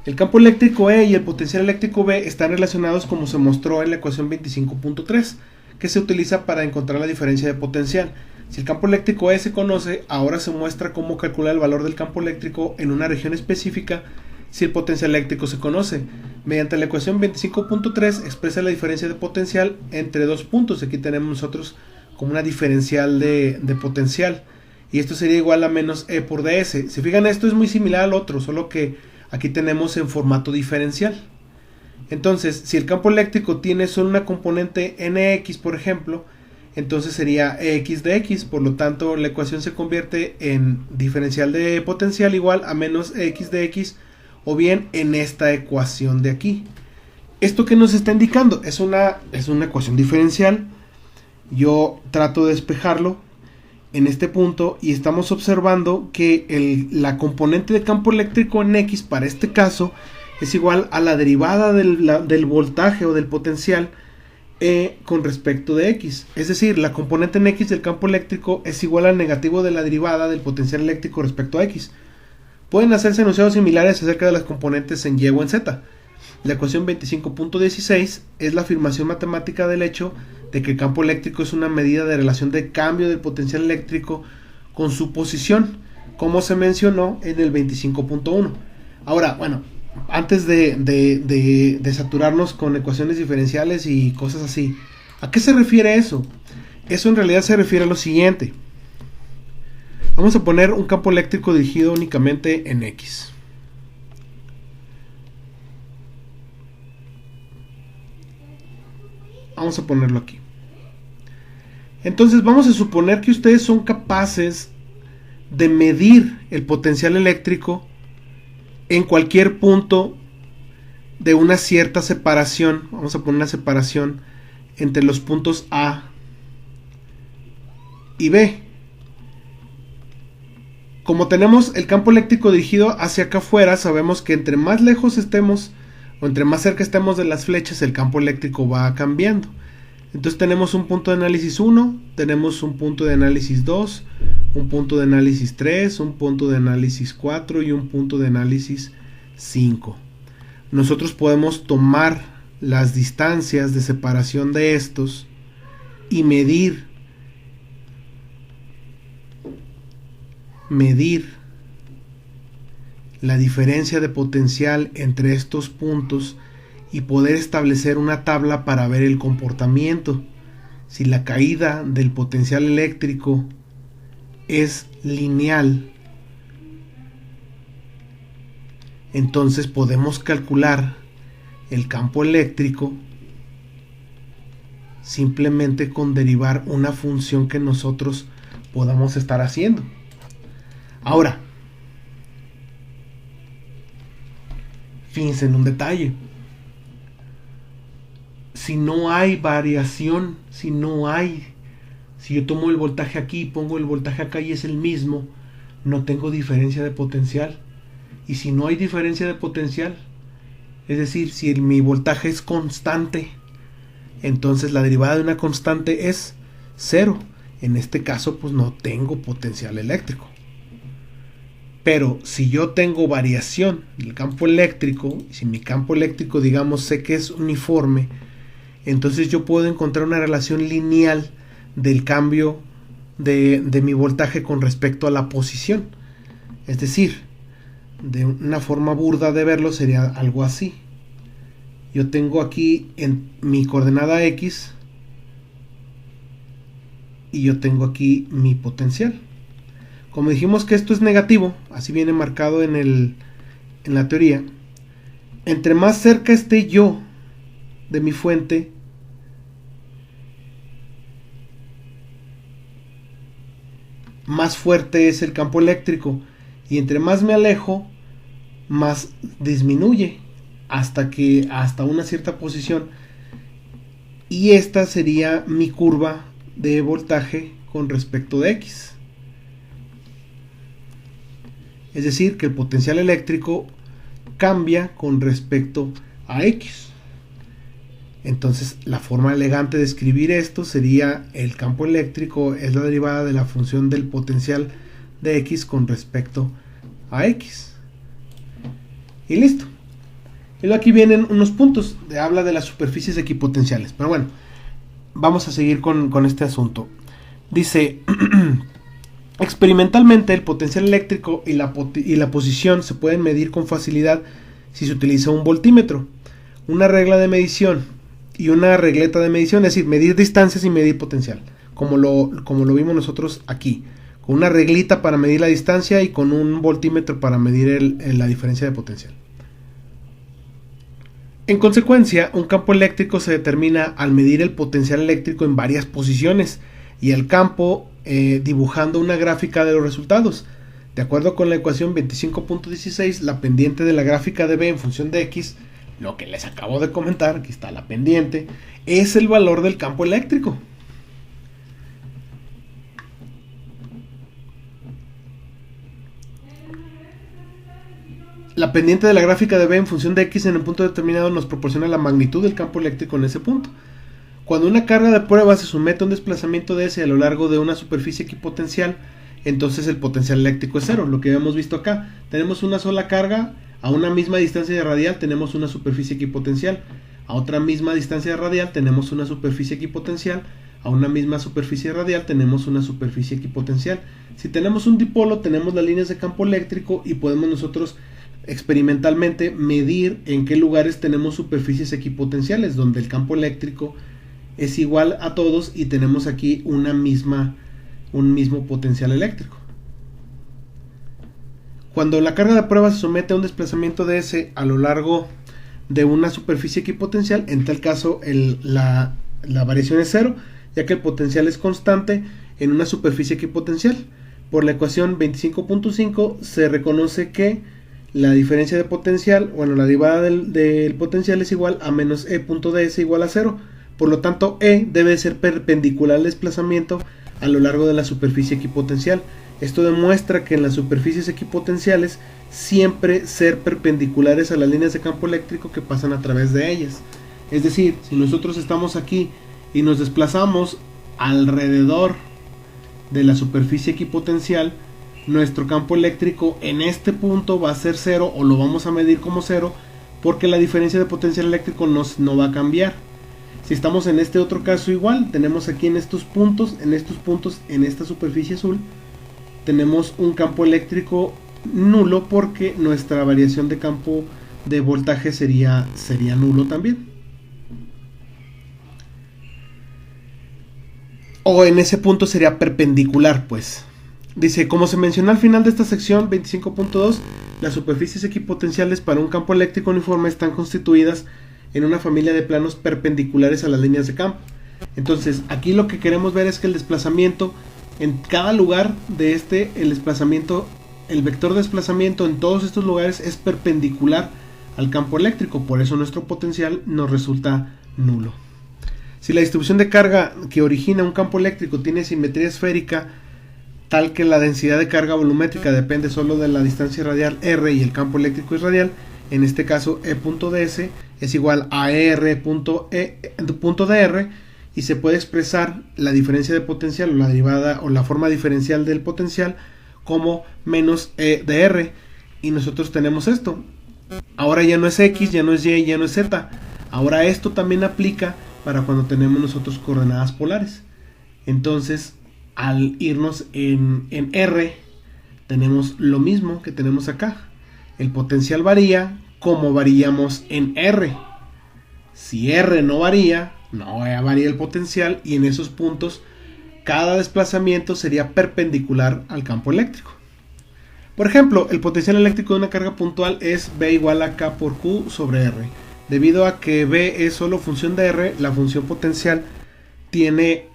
El campo eléctrico E y el potencial eléctrico B están relacionados, como se mostró en la ecuación 25.3, que se utiliza para encontrar la diferencia de potencial. Si el campo eléctrico E se conoce, ahora se muestra cómo calcular el valor del campo eléctrico en una región específica si el potencial eléctrico se conoce. Mediante la ecuación 25.3 expresa la diferencia de potencial entre dos puntos. Aquí tenemos nosotros como una diferencial de potencial, y esto sería igual a menos E por ds. Si fijan, esto es muy similar al otro, solo que aquí tenemos en formato diferencial. Entonces, si el campo eléctrico tiene solo una componente nx, por ejemplo, entonces sería Ex de x. Por lo tanto, la ecuación se convierte en diferencial de potencial igual a menos Ex de x, o bien en esta ecuación de aquí. ¿Esto qué nos está indicando? Es una ecuación diferencial. Yo trato de despejarlo en este punto, y estamos observando que la componente de campo eléctrico en x para este caso es igual a la derivada del voltaje o del potencial con respecto de x. Es decir, la componente en x del campo eléctrico es igual al negativo de la derivada del potencial eléctrico respecto a x. Pueden hacerse enunciados similares acerca de las componentes en y o en z. La ecuación 25.16 es la afirmación matemática del hecho de que el campo eléctrico es una medida de relación de cambio del potencial eléctrico con su posición, como se mencionó en el 25.1. Ahora, bueno, antes de saturarnos con ecuaciones diferenciales y cosas así, ¿a qué se refiere eso? Eso en realidad se refiere a lo siguiente. Vamos a poner un campo eléctrico dirigido únicamente en X. Vamos a ponerlo aquí. Entonces vamos a suponer que ustedes son capaces de medir el potencial eléctrico en cualquier punto de una cierta separación. Vamos a poner una separación entre los puntos A y B. Como tenemos el campo eléctrico dirigido hacia acá afuera, sabemos que entre más lejos estemos o entre más cerca estemos de las flechas, el campo eléctrico va cambiando. Entonces tenemos un punto de análisis 1, tenemos un punto de análisis 2, un punto de análisis 3, un punto de análisis 4 y un punto de análisis 5. Nosotros podemos tomar las distancias de separación de estos y medir la diferencia de potencial entre estos puntos y poder establecer una tabla para ver el comportamiento. Si la caída del potencial eléctrico es lineal, entonces podemos calcular el campo eléctrico simplemente con derivar una función que nosotros podamos estar haciendo. Ahora, fíjense en un detalle. Si no hay variación, si yo tomo el voltaje aquí y pongo el voltaje acá y es el mismo, no tengo diferencia de potencial. Y si no hay diferencia de potencial, es decir, si mi voltaje es constante, entonces la derivada de una constante es 0. En este caso, pues no tengo potencial eléctrico. Pero si yo tengo variación del campo eléctrico, si mi campo eléctrico, digamos, sé que es uniforme, entonces yo puedo encontrar una relación lineal del cambio de mi voltaje con respecto a la posición. Es decir, de una forma burda de verlo sería algo así. Yo tengo aquí en mi coordenada X y yo tengo aquí mi potencial. Como dijimos que esto es negativo, así viene marcado en la teoría, entre más cerca esté yo de mi fuente más fuerte es el campo eléctrico, y entre más me alejo, más disminuye hasta una cierta posición, y esta sería mi curva de voltaje con respecto de X. Es decir, que el potencial eléctrico cambia con respecto a X. Entonces, la forma elegante de escribir esto sería: el campo eléctrico es la derivada de la función del potencial de X con respecto a X. Y listo. Y luego aquí vienen unos puntos. Habla de las superficies equipotenciales. Pero bueno, vamos a seguir con este asunto. Dice: experimentalmente el potencial eléctrico y la posición se pueden medir con facilidad si se utiliza un voltímetro, una regla de medición y una regleta de medición, es decir, medir distancias y medir potencial, como lo vimos nosotros aquí, con una reglita para medir la distancia y con un voltímetro para medir la diferencia de potencial. En consecuencia, un campo eléctrico se determina al medir el potencial eléctrico en varias posiciones y el campo dibujando una gráfica de los resultados. De acuerdo con la ecuación 25.16, la pendiente de la gráfica de B en función de X, lo que les acabo de comentar, aquí está la pendiente, es el valor del campo eléctrico. La pendiente de la gráfica de B en función de X en un punto determinado nos proporciona la magnitud del campo eléctrico en ese punto. Cuando una carga de prueba se somete a un desplazamiento de S a lo largo de una superficie equipotencial, entonces el potencial eléctrico es cero, lo que hemos visto acá. Tenemos una sola carga a una misma distancia radial, tenemos una superficie equipotencial. A otra misma distancia radial tenemos una superficie equipotencial. A una misma superficie radial tenemos una superficie equipotencial. Si tenemos un dipolo, tenemos las líneas de campo eléctrico y podemos nosotros experimentalmente medir en qué lugares tenemos superficies equipotenciales, donde el campo eléctrico es igual a todos y tenemos aquí un mismo potencial eléctrico. Cuando la carga de prueba se somete a un desplazamiento de S a lo largo de una superficie equipotencial, en tal caso la variación es cero, ya que el potencial es constante en una superficie equipotencial. Por la ecuación 25.5 se reconoce que la diferencia de potencial, la derivada del potencial es igual a menos E.ds igual a 0. Por lo tanto, E debe ser perpendicular al desplazamiento a lo largo de la superficie equipotencial. Esto demuestra que en las superficies equipotenciales siempre ser perpendiculares a las líneas de campo eléctrico que pasan a través de ellas. Es decir, si nosotros estamos aquí y nos desplazamos alrededor de la superficie equipotencial, nuestro campo eléctrico en este punto va a ser cero, o lo vamos a medir como cero, porque la diferencia de potencial eléctrico no va a cambiar. Si estamos en este otro caso, igual tenemos aquí en estos puntos, en esta superficie azul, tenemos un campo eléctrico nulo, porque nuestra variación de campo de voltaje sería nulo también. O en ese punto sería perpendicular, pues. Dice: como se mencionó al final de esta sección 25.2, las superficies equipotenciales para un campo eléctrico uniforme están constituidas en una familia de planos perpendiculares a las líneas de campo. Entonces, aquí lo que queremos ver es que el desplazamiento en cada lugar de el vector de desplazamiento en todos estos lugares es perpendicular al campo eléctrico, por eso nuestro potencial nos resulta nulo. Si la distribución de carga que origina un campo eléctrico tiene simetría esférica, tal que la densidad de carga volumétrica depende solo de la distancia radial R y el campo eléctrico es radial, en este caso E.ds es igual a ER.dr, y se puede expresar la diferencia de potencial o la derivada o la forma diferencial del potencial como menos E de R, y nosotros tenemos esto. Ahora ya no es X, ya no es Y, ya no es Z. Ahora esto también aplica para cuando tenemos nosotros coordenadas polares. Entonces, al irnos en R, tenemos lo mismo que tenemos acá. El potencial varía como varíamos en R. Si R no varía, no varía el potencial, y en esos puntos cada desplazamiento sería perpendicular al campo eléctrico. Por ejemplo, el potencial eléctrico de una carga puntual es B igual a K por Q sobre R. Debido a que B es solo función de R, la función potencial tiene,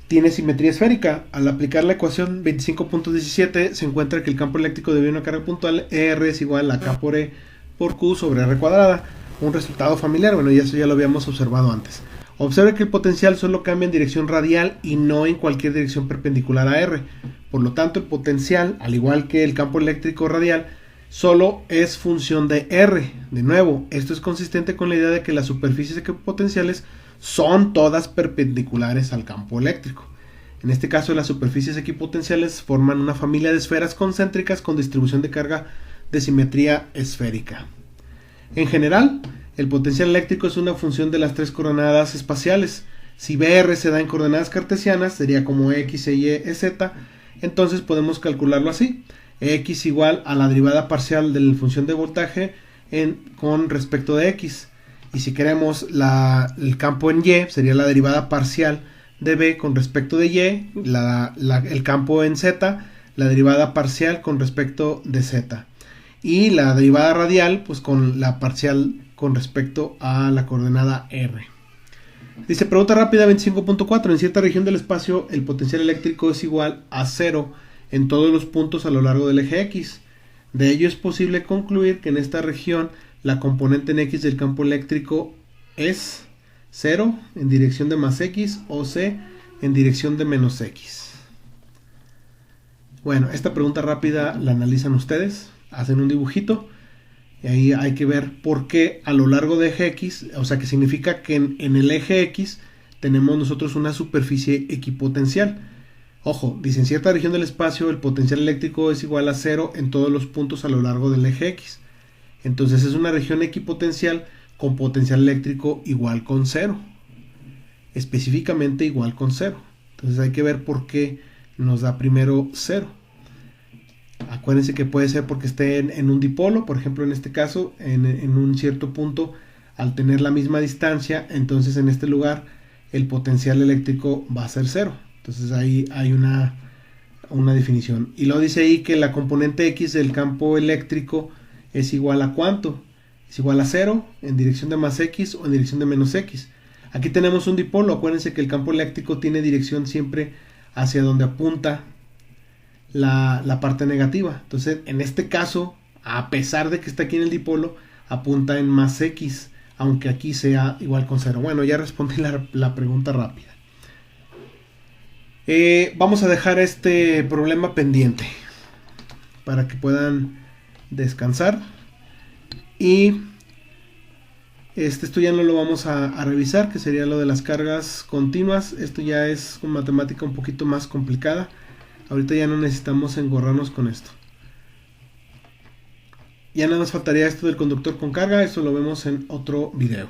tiene simetría esférica. Al aplicar la ecuación 25.17 se encuentra que el campo eléctrico de una carga puntual ER es igual a K por E por Q sobre R cuadrada. Un resultado familiar, bueno, y eso ya lo habíamos observado antes. Observe que el potencial solo cambia en dirección radial y no en cualquier dirección perpendicular a R. Por lo tanto, el potencial, al igual que el campo eléctrico radial, solo es función de R. De nuevo, esto es consistente con la idea de que las superficies equipotenciales son todas perpendiculares al campo eléctrico. En este caso, las superficies equipotenciales forman una familia de esferas concéntricas con distribución de carga de simetría esférica. En general, el potencial eléctrico es una función de las tres coordenadas espaciales. Si BR se da en coordenadas cartesianas, sería como X, Y, Z, entonces podemos calcularlo así. X igual a la derivada parcial de la función de voltaje con respecto de X. Y si queremos el campo en Y, sería la derivada parcial de B con respecto de Y. El campo en Z, la derivada parcial con respecto de Z. Y la derivada radial, pues con la parcial con respecto a la coordenada R. Dice, pregunta rápida 25.4. En cierta región del espacio, el potencial eléctrico es igual a 0 en todos los puntos a lo largo del eje X. De ello es posible concluir que en esta región la componente en X del campo eléctrico es 0 en dirección de más X o C en dirección de menos X. Bueno, esta pregunta rápida la analizan ustedes, hacen un dibujito y ahí hay que ver por qué a lo largo de eje X, o sea que significa que en el eje X tenemos nosotros una superficie equipotencial. Ojo, dice en cierta región del espacio el potencial eléctrico es igual a 0 en todos los puntos a lo largo del eje X. Entonces es una región equipotencial con potencial eléctrico igual con 0. Específicamente igual con 0. Entonces hay que ver por qué nos da primero 0. Acuérdense que puede ser porque esté en un dipolo, por ejemplo en este caso, en un cierto punto, al tener la misma distancia, entonces en este lugar el potencial eléctrico va a ser 0. Entonces ahí hay una definición. Y luego dice ahí que la componente X del campo eléctrico es igual a ¿cuánto? Es igual a 0 en dirección de más X o en dirección de menos X. Aquí tenemos un dipolo. Acuérdense que el campo eléctrico tiene dirección siempre hacia donde apunta la parte negativa. Entonces en este caso, a pesar de que está aquí en el dipolo, apunta en más X, aunque aquí sea igual con 0. Bueno, ya respondí la pregunta rápida. Vamos a dejar este problema pendiente para que puedan descansar. Y esto ya no lo vamos a revisar, que sería lo de las cargas continuas. Esto ya es con matemática un poquito más complicada. Ahorita ya no necesitamos engorrarnos con esto. Ya nada más faltaría esto del conductor con carga. Eso lo vemos en otro video.